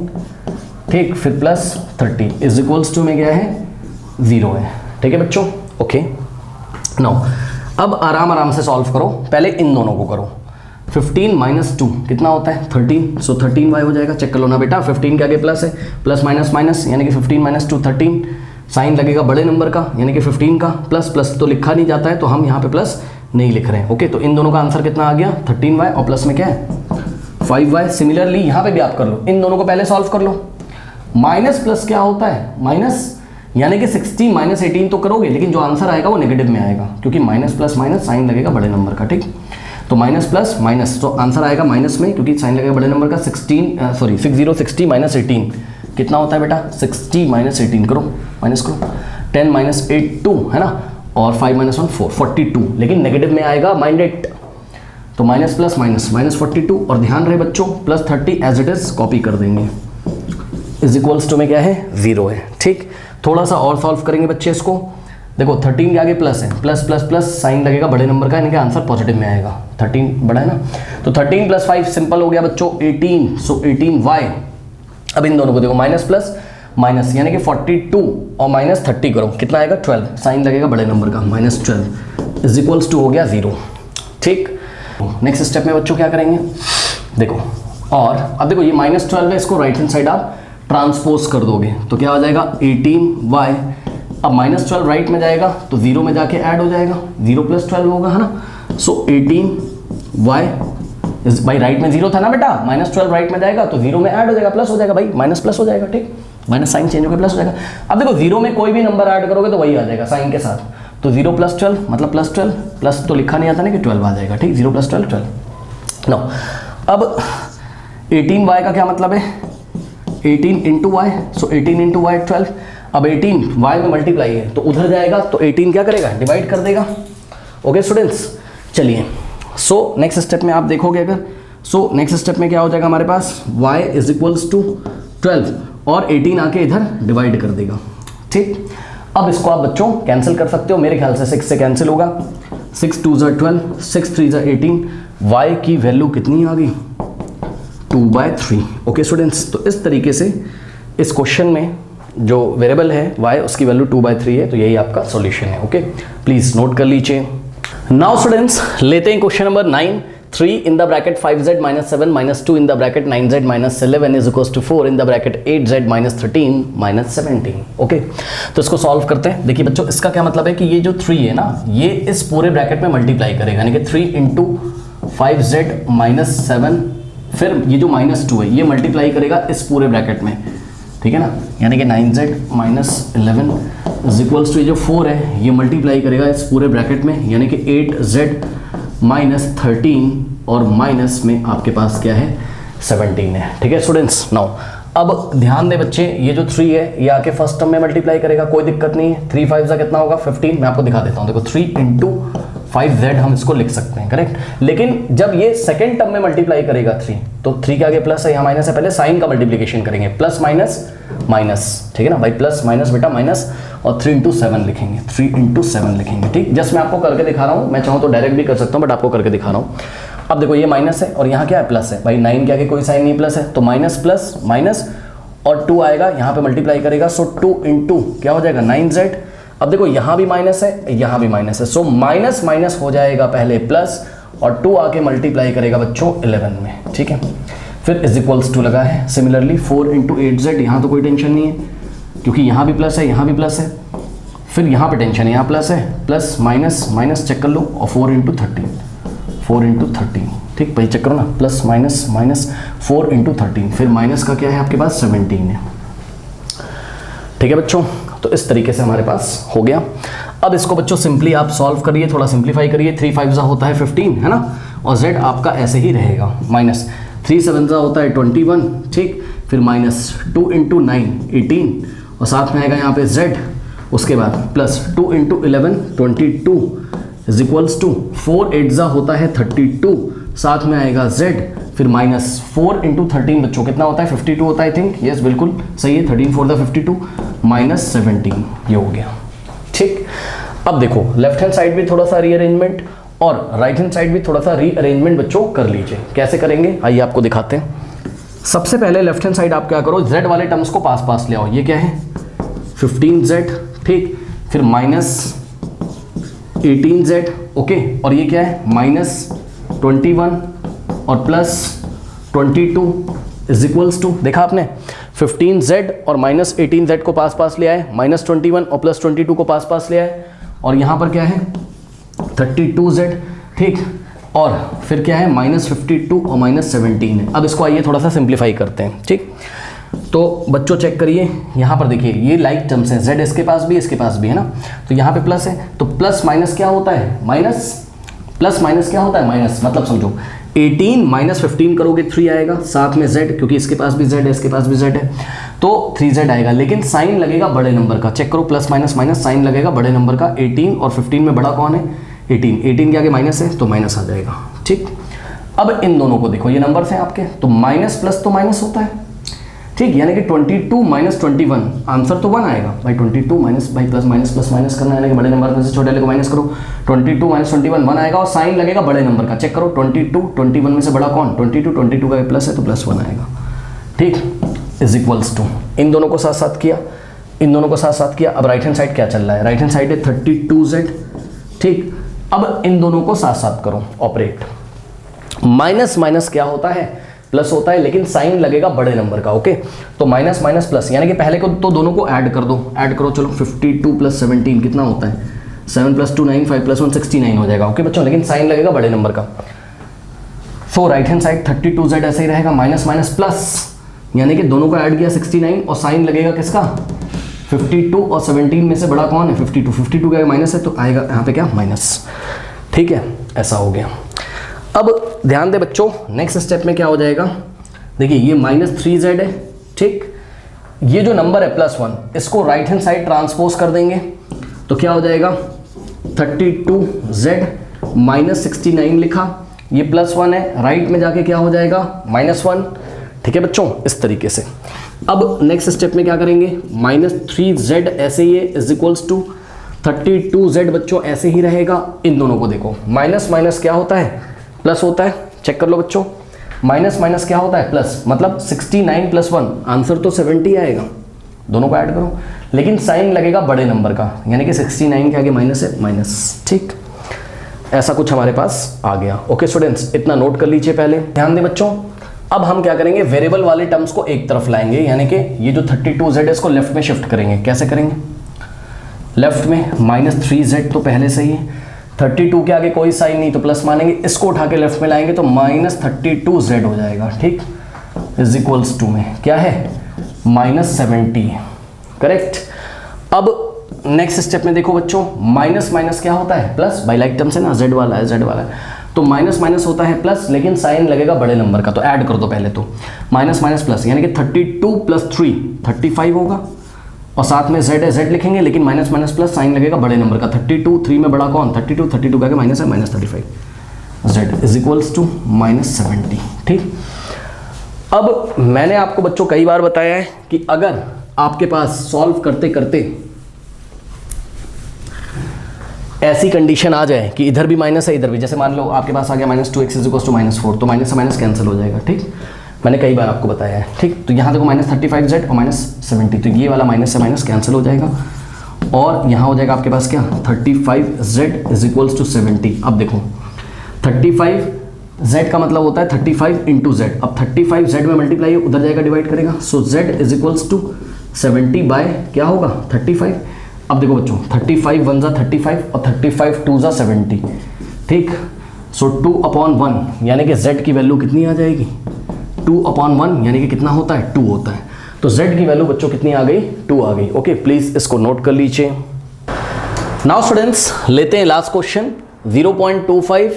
[SPEAKER 1] ठीक, फिर प्लस 30 इज इक्वल्स टू में क्या है, 0 है। ठीक है बच्चों, ओके। नो, अब आराम आराम से सॉल्व करो, पहले इन दोनों को करो। 15 माइनस 2 कितना होता है, 13, सो 13y हो जाएगा। चेक कर लो ना बेटा, 15 के आगे प्लस है, प्लस माइनस माइनस, यानी कि 15 माइनस 2 13, साइन लगेगा बड़े नंबर का, यानी कि 15 का, प्लस प्लस तो लिखा नहीं जाता है, तो हम यहाँ पे प्लस नहीं लिख रहे हैं। ओके, तो इन दोनों का आंसर कितना आ गया, 13y, और प्लस में क्या है 5y। सिमिलरली यहाँ पे भी आप कर लो, इन दोनों को पहले सॉल्व कर लो। माइनस प्लस क्या होता है, माइनस, यानी कि 60 माइनस 18 तो करोगे, लेकिन जो आंसर आएगा वो नेगेटिव में आएगा, क्योंकि माइनस प्लस माइनस साइन लगेगा बड़े नंबर का। ठीक, तो माइनस प्लस माइनस, तो आंसर आएगा माइनस में, क्योंकि साइन लगेगा बड़े नंबर का। 60 माइनस 18 कितना होता है बेटा, 60 माइनस 18 करो, माइनस करो, 10 माइनस 8 2 है ना, और 5 माइनस 1 4, 42, लेकिन नेगेटिव में आएगा माइनडेट, तो माइनस प्लस माइनस, माइनस 42, और ध्यान रहे बच्चों plus 30 as it is copy कर देंगे, इज इक्वल्स टू में क्या है, 0 है। ठीक, थोड़ा सा और सॉल्व करेंगे बच्चे इसको। देखो 13 के आगे प्लस है, प्लस प्लस प्लस साइन लगेगा बड़े नंबर का, यानी कि आंसर पॉजिटिव में आएगा, 13 बड़ा है ना, तो 13 प्लस 5 सिंपल हो गया बच्चों 18, सो 18y। अब इन दोनों को देखो, माइनस प्लस माइनस, यानी कि 42 और माइनस 30 करो, कितना आएगा 12, साइन लगेगा बड़े नंबर का, माइनस 12 इज इक्वल्स टू हो गया 0। ठीक, नेक्स्ट स्टेप में बच्चों क्या करेंगे, देखो, और अब देखो ये माइनस 12 है, इसको राइट हैंड साइड आप ट्रांसपोज कर दोगे, तो क्या हो जाएगा 18y। अब माइनस 12 राइट में जाएगा तो 0 में जाके ऐड हो जाएगा, 0 प्लस 12 होगा है ना, सो 18y, भाई राइट में 0 था ना बेटा, माइनस 12 राइट में जाएगा तो 0 में ऐड हो जाएगा, प्लस हो जाएगा भाई, माइनस प्लस हो जाएगा। ठीक, माइनस साइन चेंज होकर प्लस हो जाएगा। अब देखो 0 में कोई भी नंबर ऐड करोगे तो वही आ जाएगा साइन के साथ, तो 0 प्लस 12 मतलब प्लस 12, प्लस तो लिखा नहीं आता ना कि 12 आ जाएगा। ठीक, 0 प्लस 12 12। नो, अब 18y का क्या मतलब है, 18 इंटू वाई, सो 18 इंटू वाई 12। अब 18 y में मल्टीप्लाई है तो उधर जाएगा, तो 18 क्या करेगा, डिवाइड कर देगा। ओके स्टूडेंट्स, चलिए, सो नेक्स्ट स्टेप में आप देखोगे अगर, सो नेक्स्ट स्टेप में क्या हो जाएगा हमारे पास, y इज इक्वल्स टू 12, और 18 आके इधर डिवाइड कर देगा। ठीक, अब इसको आप बच्चों कैंसिल कर सकते हो, मेरे ख्याल से 6 से कैंसिल होगा, 6 2 ज़ा 12, 6 3 ज़ा 18, y की वैल्यू कितनी आ गई, 2/3। ओके स्टूडेंट्स, तो इस तरीके से इस क्वेश्चन में जो वेरिएबल है y, उसकी वैल्यू 2/3 है, तो यही आपका सॉल्यूशन है। ओके, प्लीज नोट कर लीजिए। नाउ स्टूडेंट्स, लेते हैं question number 9। 3 in the bracket 5z minus 7 minus 2 in the bracket 9z minus 11 is equals to 4 in the bracket 8z minus 13 minus 17। Okay, तो इसको सॉल्व करते हैं। देखिए बच्चों, इसका क्या मतलब है कि ये जो 3 है ना, ये इस पूरे ब्रैकेट में मल्टीप्लाई करेगा, यानी कि 3 इंटू 5z माइनस 7, फिर ये जो माइनस 2 है ये मल्टीप्लाई करेगा इस पूरे ब्रैकेट में, ठीक है ना, यानी कि 9z minus 11 is equals to ये जो 4 है ये मल्टीप्लाई करेगा इस पूरे ब्रैकेट में, यानी कि 8z माइनस 13, और माइनस में आपके पास क्या है 17 है। ठीक है स्टूडेंट्स, नाउ अब ध्यान दे बच्चे, ये जो 3 है ये आके फर्स्ट टर्म में मल्टीप्लाई करेगा, कोई दिक्कत नहीं है। 3 5 का कितना होगा 15, मैं आपको दिखा देता हूँ। देखो 3 इंटू 5z हम इसको लिख सकते हैं, करेक्ट। लेकिन जब ये सेकेंड टर्म में मल्टीप्लाई करेगा 3, तो 3 के आगे प्लस है, यहाँ माइनस है, पहले साइन का मल्टीप्लिकेशन करेंगे, प्लस माइनस माइनस, ठीक है ना भाई, प्लस माइनस बेटा माइनस, और 3 इंटू 7 लिखेंगे, 3 इंटू 7 लिखेंगे। ठीक, जस्ट मैं आपको करके दिखा रहा हूँ, मैं चाहूँ तो डायरेक्ट भी कर सकता हूँ, बट आपको करके दिखा रहा हूँ। अब देखो ये माइनस है और यहाँ क्या है प्लस है, भाई 9 के आगे कोई साइन नहीं, प्लस है, तो माइनस प्लस माइनस, और 2 आएगा यहाँ पे मल्टीप्लाई करेगा, सो 2 इंटू क्या हो जाएगा 9z। अब देखो यहाँ भी माइनस है, यहाँ भी माइनस है, सो माइनस माइनस हो जाएगा पहले प्लस, और 2 आके मल्टीप्लाई करेगा बच्चों 11 में, ठीक है। फिर इज इक्वल्स टू लगा है। सिमिलरली 4 इंटू 8z, यहाँ तो कोई टेंशन नहीं है क्योंकि यहाँ भी प्लस है, यहाँ भी प्लस है। फिर यहाँ पे टेंशन है, यहाँ प्लस है, प्लस माइनस माइनस चेक कर लो, और 4 इंटू 13, 4 इंटू 13, ठीक, भाई चेक करो ना, प्लस माइनस माइनस 4 इंटू 13, फिर माइनस का क्या है आपके पास 17 है, ठीक है बच्चों। तो इस तरीके से हमारे पास हो गया। अब इसको बच्चों सिंपली आप सॉल्व करिए, थोड़ा सिंप्लीफाई करिए। 3 5 जा होता है 15, है ना, और z आपका ऐसे ही रहेगा, माइनस 3 7 जा होता है 21, ठीक, फिर माइनस 2 इंटू 9 18, और साथ में आएगा यहाँ पे z, उसके बाद plus 2 into 11 22 is equals to 4 8 जा होता है 32, साथ में आएगा z, फिर माइनस 4 इंटू 13 बच्चों कितना होता है 52 होता है, आई थिंक, यस बिल्कुल सही है, 13 4 द 52 माइनस 17, ये हो गया, ठीक। अब देखो लेफ्ट हैंड साइड भी थोड़ा सा रीअरेंजमेंट और राइट हैंड साइड भी थोड़ा सा रीअरेंजमेंट बच्चों कर लीजिए। कैसे करेंगे आइए आपको दिखाते हैं। सबसे पहले लेफ्ट हैंड साइड आप क्या करो, z वाले टर्म्स को पास पास ले आओ। ये क्या है 15z, ठीक, फिर माइनस 18z, ओके, और ये क्या है माइनस 21 और प्लस 22 इज इक्वल्स टू, देखा आपने 15z और माइनस 18z को पास पास ले आए, माइनस 21 और प्लस 22 को पास पास ले आए, और यहाँ पर क्या है 32z, ठीक, और फिर क्या है माइनस 52 और माइनस 17 है। अब इसको आइए थोड़ा सा सिंप्लीफाई करते हैं, ठीक। तो बच्चों चेक करिए, यहाँ पर देखिए ये लाइक टर्म्स हैं, z इसके पास भी इसके पास भी है ना, तो यहाँ पे प्लस है, तो प्लस माइनस क्या होता है माइनस, प्लस माइनस क्या होता है माइनस, मतलब समझो 18 माइनस 15 करोगे 3 आएगा, साथ में z, क्योंकि इसके पास भी z है इसके पास भी z है, तो 3z आएगा, लेकिन साइन लगेगा बड़े नंबर का। चेक करो प्लस माइनस माइनस साइन लगेगा बड़े नंबर का। 18 और 15 में बड़ा कौन है 18, 18 के आगे माइनस है तो माइनस आ जाएगा, ठीक। अब इन दोनों को देखो, ये नंबर्स हैं आपके, तो माइनस प्लस तो माइनस होता है, ठीक, यानी कि 22 माइनस 21, आंसर तो 1 आएगा भाई। 22 माइनस भाई प्लस माइनस करना है, यानी कि बड़े नंबर में से छोटे वाले को माइनस करो, 22 माइनस 21 1 आएगा, और साइन लगेगा बड़े नंबर का। चेक करो 22 21 में से बड़ा कौन 22 का प्लस है तो प्लस 1 आएगा, ठीक, इज इक्वल्स टू, इन दोनों को साथ साथ किया, इन दोनों को साथ साथ किया। अब राइट हैंड साइड क्या चल रहा है, राइट हैंड साइड है 32z, ठीक। अब इन दोनों को साथ साथ करो ऑपरेट, माइनस माइनस क्या होता है प्लस होता है, लेकिन साइन लगेगा बड़े नंबर का, ओके। तो माइनस माइनस प्लस, यानी कि पहले को तो दोनों को ऐड कर दो, ऐड करो, चलो 52 प्लस 17 कितना होता है 7 प्लस 2 9 5 प्लस 1 69 हो जाएगा, ओके बच्चों, लेकिन साइन लगेगा बड़े नंबर का। सो राइट हैंड साइड 32z ऐसे ही रहेगा, माइनस माइनस प्लस, यानी कि दोनों को ऐड किया 69, और साइन लगेगा किसका 52 और 17 में से बड़ा कौन है 52 का माइनस है तो आएगा यहाँ पे क्या माइनस, ठीक है, ऐसा हो गया। अब ध्यान दे बच्चों, नेक्स्ट स्टेप में क्या हो जाएगा, देखिए ये माइनस 3z है, ठीक, ये जो नंबर है +1 इसको राइट हैंड साइड ट्रांसपोज कर देंगे तो क्या हो जाएगा 32z माइनस 69 लिखा, ये +1 है, राइट में जाके क्या हो जाएगा -1, ठीक है बच्चों, इस तरीके से। अब नेक्स्ट स्टेप में क्या करेंगे, -3z ऐसे ही है इज इक्वल्स टू 32z बच्चों ऐसे ही रहेगा। इन दोनों को देखो, माइनस माइनस क्या होता है प्लस होता है, चेक कर लो बच्चों, माइनस माइनस क्या होता है प्लस, मतलब 69 + 1 आंसर तो 70 आएगा, दोनों को ऐड करो, लेकिन साइन लगेगा बड़े नंबर का, यानी कि 69 के आगे माइनस है माइनस, ठीक, ऐसा कुछ हमारे पास आ गया। ओके स्टूडेंट्स, इतना नोट कर लीजिए पहले, ध्यान दें बच्चों। अब हम क्या करेंगे, वेरिएबल वाले टर्म्स को एक तरफ लाएंगे, यानी कि ये जो 32z है इसको लेफ्ट में शिफ्ट करेंगे। कैसे करेंगे, लेफ्ट में -3z तो पहले से ही है, 32 के आगे कोई साइन नहीं तो प्लस मानेंगे, इसको उठा के लेफ्ट में लाएंगे तो -32z हो जाएगा, ठीक, इज इक्वल्स टू में क्या है -70, करेक्ट। अब नेक्स्ट स्टेप में देखो बच्चों, माइनस माइनस क्या होता है प्लस, बाई लाइक टर्म से ना, z वाला है, तो माइनस माइनस होता है प्लस, लेकिन साइन लगेगा बड़े नंबर का, तो ऐड कर दो पहले, तो माइनस माइनस प्लस, यानी कि 32 + 3 35 होगा, और साथ में z है, z लिखेंगे, लेकिन माइनस माइनस प्लस साइन लगेगा बड़े नंबर का, 32 3 में बड़ा कौन 32 का माइनस है -35, z इज इक्वल्स टू -70, ठीक। अब मैंने आपको बच्चों कई बार बताया है कि अगर आपके पास सॉल्व करते करते ऐसी कंडीशन आ जाए कि इधर भी माइनस है इधर भी, जैसे मान लो आपके पास आ गया -2x = -4, तो माइनस से माइनस कैंसिल हो जाएगा, ठीक, मैंने कई बार आपको बताया है, ठीक। तो यहाँ देखो -35z और -70, तो ये वाला माइनस से माइनस कैंसिल हो जाएगा, और यहाँ हो जाएगा आपके पास क्या 35z = 70। अब देखो 35 z का मतलब होता है 35 इंटू जेड। अब 35 z में मल्टीप्लाई उधर जाएगा डिवाइड करेगा, so z is equals to 70 by क्या होगा 35। अब देखो बच्चों 35 1 जा 35 और 35 2 जा 70, ठीक। सो 2/1 यानी कि z की वैल्यू कितनी आ जाएगी 2/1 यानी कि कितना होता है 2 होता है। तो z की वैल्यू बच्चों कितनी आ गई 2 आ गई। ओके प्लीज इसको नोट कर लीजिए। नाउ स्टूडेंट्स लेते हैं लास्ट क्वेश्चन 0.25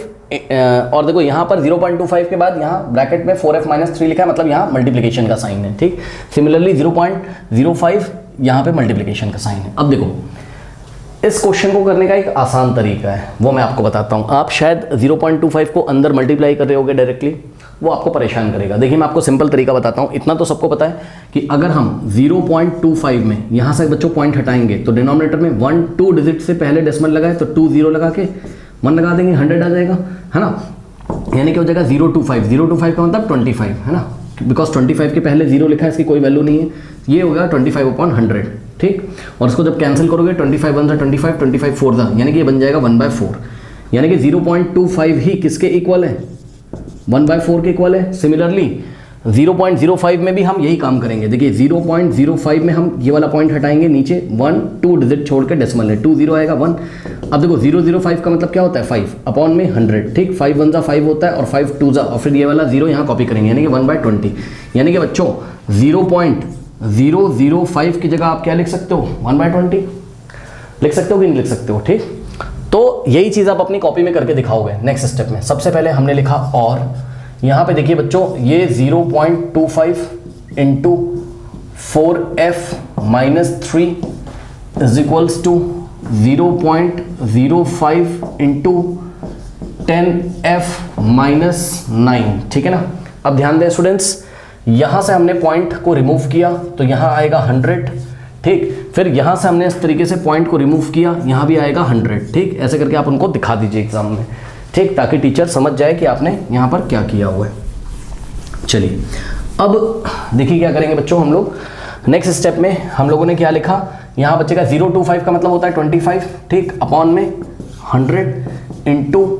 [SPEAKER 1] और देखो यहाँ पर 0.25 के बाद यहाँ ब्रैकेट में 4f - 3 लिखा है, मतलब यहाँ मल्टीप्लिकेशन का साइन है, ठीक। सिमिलरली 0.05 यहाँ पे मल्टीप्लिकेशन का साइन है। अब देखो इस क्वेश्चन को करने का एक आसान तरीका है, वो मैं आपको बताता हूँ। आप शायद 0.25 को अंदर मल्टीप्लाई कर रहे होगे डायरेक्टली, वो आपको परेशान करेगा। देखिए मैं आपको सिंपल तरीका बताता हूँ। इतना तो सबको पता है कि अगर हम 0.25 में यहाँ से बच्चों पॉइंट हटाएंगे तो डिनोमिनेटर में 1 2 डिजिट से पहले डेसिमल लगाए तो 2 0 लगा के 1 लगा देंगे, 100 आ जाएगा, है ना। यानी कि हो जाएगा 025 का मतलब 25, है ना, बिकॉज 25 के पहले 0 लिखा है, इसकी कोई वैल्यू नहीं है। ये हो गया 25/100, ठीक। और इसको जब कैंसिल करोगे 25 1 25 25 4 जा, यानी कि ये बन जाएगा 1/4, यानी कि 0.25 ही किसके इक्वल है 1/4 के इक्वल है। सिमिलरली 0.05 में भी हम यही काम करेंगे। देखिए 0.05 में हम ये वाला पॉइंट हटाएंगे, नीचे 1 2 डिजिट छोड़ के डेसिमल है, 2 0 आएगा 1। अब देखो 005 का मतलब क्या होता है 5/100, ठीक। 5 1 जा 5 होता है और 5 2 जा, और फिर ये वाला 0 यहाँ कॉपी करेंगे, यानी कि 1/20। यानी कि बच्चों 0.005 की जगह आप क्या लिख सकते हो 1/20 लिख सकते हो कि नहीं लिख सकते हो, ठीक। तो यही चीज़ आप अपनी कॉपी में करके दिखाओगे नेक्स्ट स्टेप में। सबसे पहले हमने लिखा और यहाँ पे देखिए बच्चों ये 0.25 into 4f - 3 is equals to 0.05 into 10f - 9, ठीक है ना। अब ध्यान दें स्टूडेंट्स, यहाँ से हमने पॉइंट को रिमूव किया तो यहाँ आएगा 100, ठीक। फिर यहाँ से हमने इस तरीके से पॉइंट को रिमूव किया, यहाँ भी आएगा 100, ठीक। ऐसे करके आप उनको दिखा दीजिए एग्जाम में, ठीक, ताकि टीचर समझ जाए कि आपने यहाँ पर क्या किया हुआ है। चलिए अब देखिए क्या करेंगे बच्चों हम लोग नेक्स्ट स्टेप में। हम लोगों ने क्या लिखा, यहाँ बचेगा 025 का मतलब होता है 25, ठीक, अपॉन में 100 into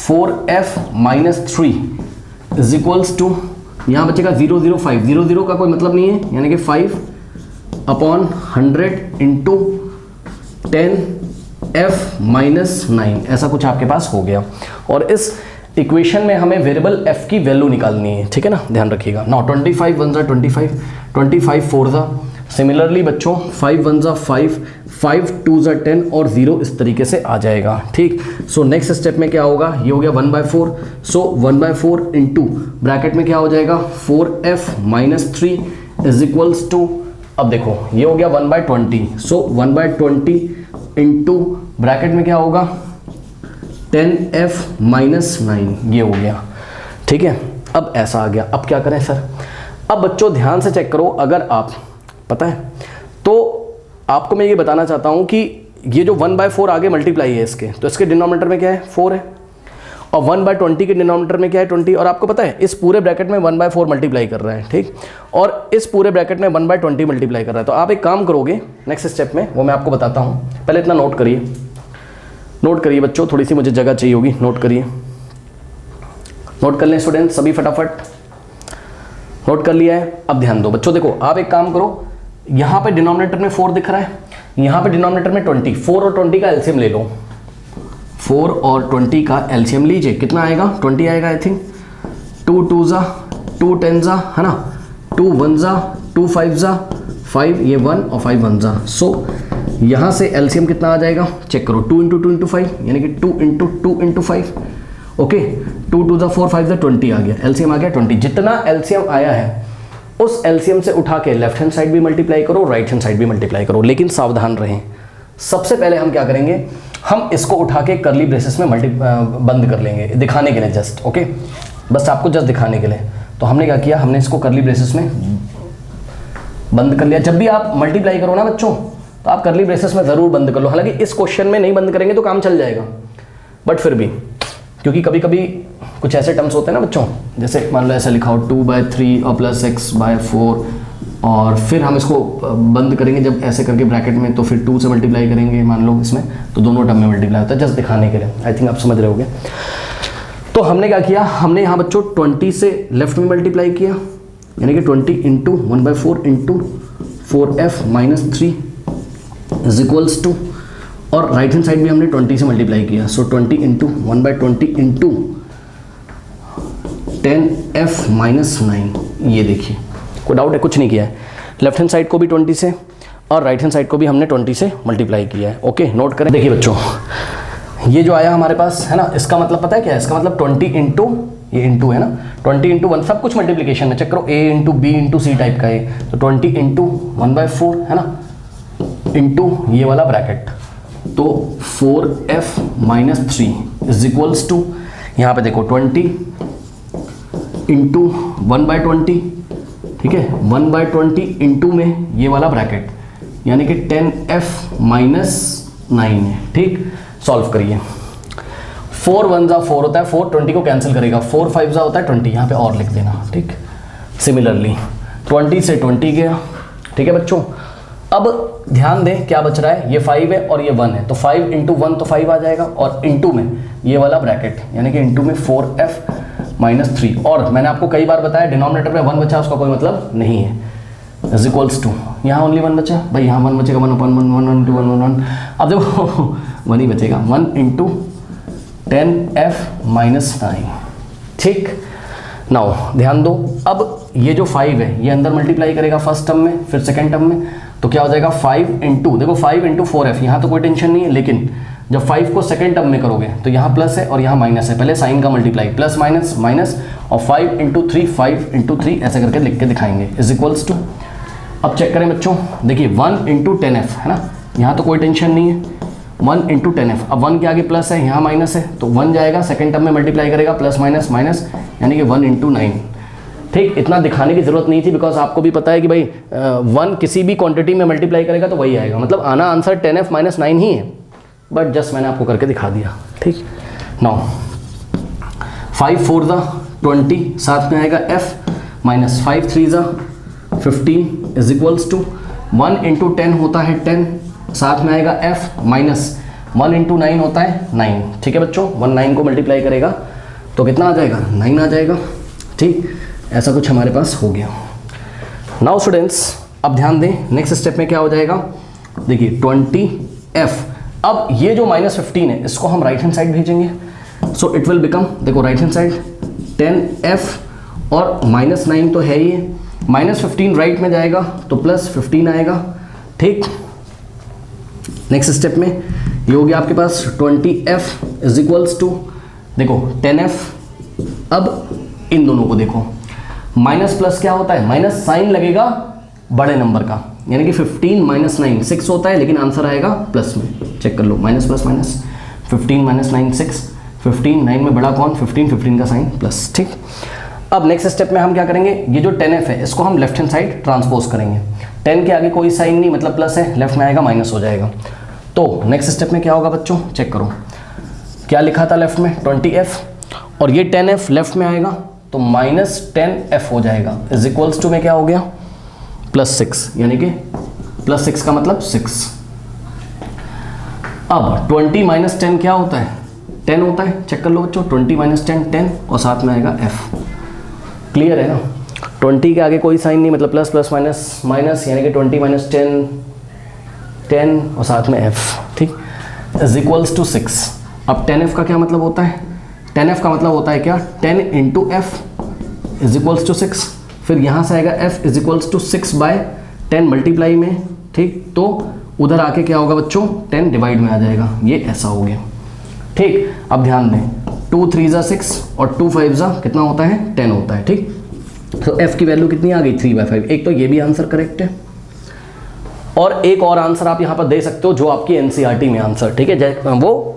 [SPEAKER 1] 4f - 3 is equals to, यहाँ बचेगा 005, 00 का कोई मतलब नहीं है, यानी कि 5/100 इंटू 10f - 9, ऐसा कुछ आपके पास हो गया। और इस इक्वेशन में हमें वेरिएबल f की वैल्यू निकालनी है, ठीक है ना, ध्यान रखिएगा। नाउ 25 1 जा 25, 25 4 जा, सिमिलरली बच्चों 5 1 जा 5, 5 2 जा 10 और 0 इस तरीके से आ जाएगा, ठीक। सो नेक्स्ट स्टेप में क्या होगा, ये हो गया 1/4, सो 1/4 इंटू ब्रैकेट में क्या हो जाएगा 4f - 3 इज इक्वल्स टू, अब देखो ये हो गया 1/20, सो 1/20 इंटू ब्रैकेट में क्या होगा 10f - 9, ये हो गया, ठीक है। अब ऐसा आ गया, अब क्या करें सर। अब बच्चों ध्यान से चेक करो, अगर आप पता है तो आपको मैं ये बताना चाहता हूँ कि ये जो 1/4 आगे मल्टीप्लाई है इसके, तो इसके डिनोमिनेटर में क्या है 4 है, और 1/20 के डिनोमिनेटर में क्या है 20, और आपको पता है इस पूरे ब्रैकेट में 1/4 मल्टीप्लाई कर रहा है, ठीक, और इस पूरे ब्रैकेट में 1/20 मल्टीप्लाई कर रहा है। तो आप एक काम करोगे नेक्स्ट स्टेप में, वो मैं आपको बताता हूँ, पहले इतना नोट करिए, नोट करिए बच्चों, थोड़ी सी मुझे जगह चाहिए होगी, नोट करिए, नोट कर लें स्टूडेंट सभी फटाफट, नोट कर लिया है। अब ध्यान दो बच्चों, देखो आप एक काम करो, यहाँ पे डिनोमिनेटर में 4 दिख रहा है, यहाँ पे डिनोमिनेटर में 20, 4 और 20 का एलसीएम ले लो, 4 और 20 का एलसीएम लीजिए, कितना आएगा 20 आएगा आई थिंक, 2 2 जा 2 10 जा, है ना, 2 1 जा 2 5 जा 5, ये 1 और 5 1 जा, सो यहाँ से एलसीएम कितना आ जाएगा चेक करो, 2 × 2 × 5 यानी कि 2 × 2 × 5, ओके, 2 2 जा 4 5 जा 20 आ गया, एलसीएम आ गया 20। जितना एलसीएम आया है उस एलसीएम से उठा के लेफ्ट हैंड साइड भी मल्टीप्लाई करो, राइट हैंड साइड भी मल्टीप्लाई करो, लेकिन सावधान रहें। सबसे पहले हम क्या करेंगे, हम इसको उठा के करली ब्रेसेस में बंद कर लेंगे, दिखाने के लिए जस्ट, ओके, बस आपको जस्ट दिखाने के लिए। तो हमने क्या किया, हमने इसको करली ब्रेसेस में बंद कर लिया। जब भी आप मल्टीप्लाई करो ना बच्चों, तो आप करली ब्रेसेस में ज़रूर बंद कर लो। हालांकि इस क्वेश्चन में नहीं बंद करेंगे तो काम चल जाएगा, बट फिर भी क्योंकि कभी कभी कुछ ऐसे टर्म्स होते हैं ना बच्चों, जैसे मान लो ऐसा लिखा हो 2/3 और +x/4, और फिर हम इसको बंद करेंगे जब ऐसे करके ब्रैकेट में, तो फिर 2 से मल्टीप्लाई करेंगे मान लो इसमें, तो दोनों टर्म में मल्टीप्लाई होता है, जस्ट दिखाने के लिए। आई थिंक आप समझ रहे होगे। तो हमने क्या किया, हमने यहाँ बच्चों 20 से लेफ्ट में मल्टीप्लाई किया, यानी कि 20 into 1/4 into 4f minus 3 is equals to, और राइट हैंड साइड भी हमने 20 से मल्टीप्लाई किया, सो 20 इंटू 1/20 इंटू 10f माइनस 9। ये देखिए, कोई डाउट है? कुछ नहीं किया है। लेफ्ट हैंड साइड को भी 20 से और राइट हैंड साइड को भी हमने 20 से मल्टीप्लाई किया है। ओके, नोट करें। देखिए बच्चों, ये जो आया हमारे पास है ना, इसका मतलब पता है क्या है? इसका मतलब 20 इंटू, ये इंटू है ना, 20 इंटू 1, सब कुछ मल्टीप्लिकेशन में, चेक करो, a into b into c type का है, तो 20 इंटू 1/4 है ना, इंटू ये वाला ब्रैकेट, तो 4f minus 3 is equals to, यहाँ पे देखो 20 इंटू 1/20, ठीक है, 1/20 इंटू में ये वाला ब्रैकेट, यानी कि 10f माइनस 9 है। ठीक, सॉल्व करिए। 4 1 जा 4 होता है, 4 20 को कैंसिल करेगा, 4 5 जा होता है 20, यहाँ पे और लिख देना। ठीक, सिमिलरली 20 से 20 गया। ठीक है बच्चों, अब ध्यान दें क्या बच रहा है, ये 5 है और ये 1 है, तो 5 इंटू 1 तो 5 आ जाएगा, और इंटू में ये वाला ब्रैकेट, यानी कि इंटू में 4f माइनस 3, और मैंने आपको कई बार बताया डिनोमिनेटर में 1 बचा, उसका कोई मतलब नहीं है, इज इक्वल्स टू, यहाँ ओनली 1 बचा भाई, यहाँ 1 बचेगा, 1 1 1 1 इंटू 1 1 1, अब देखो 1 ही बचेगा, 1 इंटू 10f माइनस 9। ठीक, नाउ ध्यान दो, अब ये जो 5 है ये अंदर मल्टीप्लाई करेगा फर्स्ट टर्म में, फिर सेकेंड टर्म में, तो क्या हो जाएगा 5 इंटू, देखो 5 इंटू 4f, यहाँ तो कोई टेंशन नहीं है, लेकिन जब 5 को सेकेंड टर्म में करोगे तो यहाँ प्लस है और यहाँ माइनस है, पहले साइन का मल्टीप्लाई, प्लस माइनस माइनस, और 5 इंटू 3 5 इंटू 3 ऐसे करके लिख के दिखाएंगे, इज इक्वल्स टू, अब चेक करें बच्चों, देखिए 1 इंटू 10f है ना, यहाँ तो कोई टेंशन नहीं है, 1 इंटू 10f, अब 1 के आगे प्लस है, यहाँ माइनस है, तो 1 जाएगा, सेकेंड टर्म में मल्टीप्लाई करेगा, प्लस माइनस माइनस, यानी कि 1 इंटू 9। ठीक, इतना दिखाने की जरूरत नहीं थी, बिकॉज आपको भी पता है कि भाई 1 किसी भी क्वांटिटी में मल्टीप्लाई करेगा तो वही आएगा, मतलब आना आंसर 10f माइनस 9 ही है, बट जस्ट मैंने आपको करके दिखा दिया। ठीक, नाउ 5 4 ज़ा 20, साथ में आएगा f, माइनस 5 3 ज़ा 15 इज इक्वल्स टू, 1 इंटू 10 होता है 10, साथ में आएगा f, माइनस 1 इंटू 9 होता है 9। ठीक है बच्चों, 1 9 को मल्टीप्लाई करेगा तो कितना आ जाएगा, 9 आ जाएगा। ठीक, ऐसा कुछ हमारे पास हो गया। नाउ स्टूडेंट्स, अब ध्यान दें, नेक्स्ट स्टेप में क्या हो जाएगा, देखिए 20f, अब ये जो माइनस 15 है इसको हम राइट हैंड साइड भेजेंगे, सो इट विल बिकम, देखो राइट हैंड साइड 10f और माइनस 9 तो है ही, माइनस 15 राइट में जाएगा तो प्लस 15 आएगा। ठीक, नेक्स्ट स्टेप में ये हो गया आपके पास 20f इज इक्वल्स टू, देखो 10f, अब इन दोनों को देखो, माइनस प्लस क्या होता है, माइनस साइन लगेगा बड़े नंबर का, यानी कि 15 माइनस 9 6 होता है, लेकिन आंसर आएगा प्लस में, चेक कर लो, माइनस प्लस माइनस, 15 माइनस 9 6, 15 9 में बड़ा कौन, 15 15 का साइन प्लस। ठीक, अब नेक्स्ट स्टेप में हम क्या करेंगे, ये जो 10f है इसको हम लेफ्ट हैंड साइड ट्रांसपोज करेंगे, 10 के आगे कोई साइन नहीं, मतलब प्लस है, लेफ्ट में आएगा माइनस हो जाएगा। तो नेक्स्ट स्टेप में क्या होगा बच्चों, चेक करो, क्या लिखा था लेफ्ट में 20f, और ये 10f लेफ्ट में आएगा तो माइनस 10f हो जाएगा, इज इक्वल्स टू में क्या हो गया, प्लस 6, यानी कि प्लस 6 का मतलब 6। अब 20 माइनस 10 क्या होता है, 10 होता है, चेक कर लो बच्चों, 20 माइनस 10 10, और साथ में आएगा f। क्लियर है ना, 20 के आगे कोई साइन नहीं, मतलब प्लस प्लस माइनस माइनस, यानी कि 20 माइनस 10 10 और साथ में f। ठीक, इज इक्वल्स टू 6। अब 10f का क्या मतलब होता है, 10f का मतलब होता है क्या, 10 into f is equals to 6, फिर यहाँ से आएगा f is equals to 6/10 multiply में। ठीक, तो उधर आके क्या होगा बच्चों, 10 डिवाइड में आ जाएगा, ये ऐसा हो गया। ठीक, अब ध्यान दें, 2 3 ज़ा 6 और 2 5 ज़ा कितना होता है, 10 होता है। ठीक, तो f की वैल्यू कितनी आ गई, 3/5। एक तो ये भी आंसर करेक्ट है, और एक और आंसर आप यहाँ पर दे सकते हो जो आपकी एनसीईआरटी में आंसर, ठीक है, वो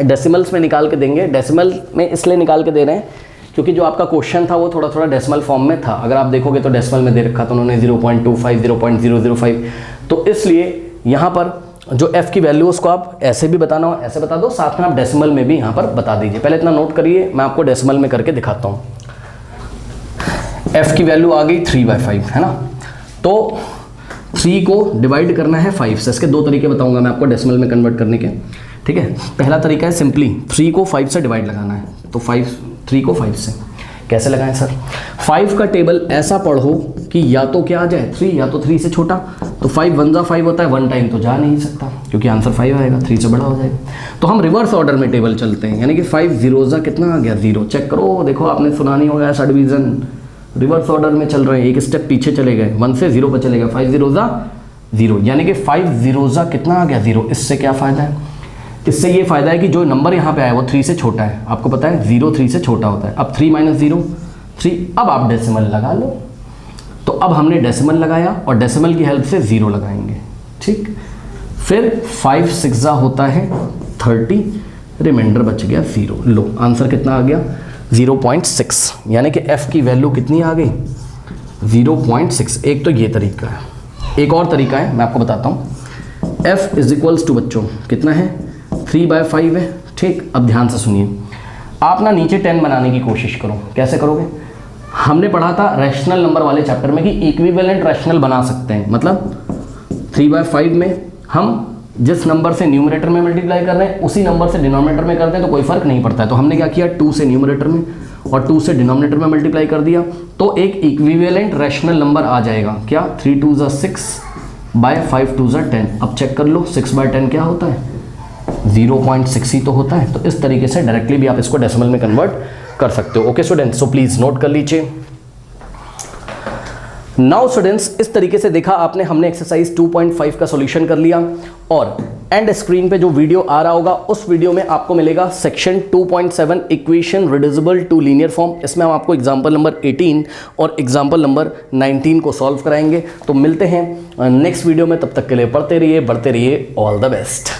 [SPEAKER 1] डेसिमल्स में निकाल के देंगे। डेसिमल में इसलिए निकाल के दे रहे हैं क्योंकि जो आपका क्वेश्चन था वो थोड़ा थोड़ा डेसिमल फॉर्म में था, अगर आप देखोगे तो डेसिमल में दे रखा था उन्होंने 0.25 0.005, तो इसलिए यहाँ पर जो f की वैल्यू उसको आप ऐसे भी बताना हो ऐसे बता दो, साथ में आप डेसिमल में भी यहाँ पर बता दीजिए। पहले इतना नोट करिए, मैं आपको डेसिमल में करके दिखाता हूँ। f की वैल्यू आ गई 3/5 है ना, तो 3 को डिवाइड करना है 5 से। इसके 2 तरीके बताऊंगा मैं आपको डेसिमल में कन्वर्ट करने के। ठीक है, पहला तरीका है सिंपली 3 को 5 से डिवाइड लगाना है, तो 5 3 को 5 से। कैसे लगाएं सर? 5 का टेबल ऐसा पढ़ो कि या तो क्या आ जाए 3 या तो 3 से छोटा, तो 5 1 जा 5 होता है, 1 टाइम तो जा नहीं सकता क्योंकि आंसर 5 आएगा, 3 से बड़ा हो जाएगा। तो हम रिवर्स ऑर्डर में टेबल चलते हैं, यानी कि 5 0 जा कितना आ गया 0। चेक करो, देखो आपने सुना नहीं होगा ऐसा डिवीजन, रिवर्स ऑर्डर में चल रहे हैं, एक स्टेप पीछे चले गए, 1 से 0 पर चले गए, 5 0 जा 0, यानी कि 5 0 जा कितना आ गया 0। इससे क्या फ़ायदा है? इससे ये फ़ायदा है कि जो नंबर यहाँ पे आया वो 3 से छोटा है, आपको पता है 0 3 से छोटा होता है। अब 3 - 0 3, अब आप डेसिमल लगा लो। तो अब हमने डेसिमल लगाया और डेसिमल की हेल्प से 0 लगाएंगे, ठीक। फिर 5 6 जा होता है 30, रिमाइंडर बच गया 0। लो आंसर कितना आ गया 0.6, यानी कि f की वैल्यू कितनी आ गई 0.6। एक तो ये तरीका है, एक और तरीका है मैं आपको बताता हूँ। f इज टू बच्चों कितना है 3/5 है, ठीक। अब ध्यान से सुनिए, आप ना नीचे 10 बनाने की कोशिश करो। कैसे करोगे? हमने पढ़ा था रैशनल नंबर वाले चैप्टर में कि इक्विवेलेंट रैशनल बना सकते हैं, मतलब 3/5 में हम जिस नंबर से न्यूमरेटर में मल्टीप्लाई कर रहे हैं उसी नंबर से डिनोमिनेटर में करते हैं तो कोई फर्क नहीं पड़ता है। तो हमने क्या किया 2 से न्यूमरेटर में और 2 से डिनोमिनेटर में मल्टीप्लाई कर दिया, तो एक इक्विवेलेंट रैशनल नंबर आ जाएगा। क्या 3 2 जा 6 बाय 5 2 जा 10। अब चेक कर लो 6/10 क्या होता है 0.6 ही तो होता है। तो इस तरीके से डायरेक्टली भी आप इसको डेसिमल में कन्वर्ट कर सकते हो। Okay students, so please note कर लीजिए। नाउ स्टूडेंट्स, इस तरीके से देखा आपने, हमने एक्सरसाइज 2.5 का सॉल्यूशन कर लिया और एंड स्क्रीन पे जो वीडियो आ रहा होगा उस वीडियो में आपको मिलेगा section 2.7 equation reducible to linear form. इसमें हम आपको एग्जांपल नंबर 18 और एग्जांपल नंबर 19 को सॉल्व कराएंगे। तो मिलते हैं नेक्स्ट वीडियो में, तब तक के लिए पढ़ते रहिए, बढ़ते रहिए। All the best.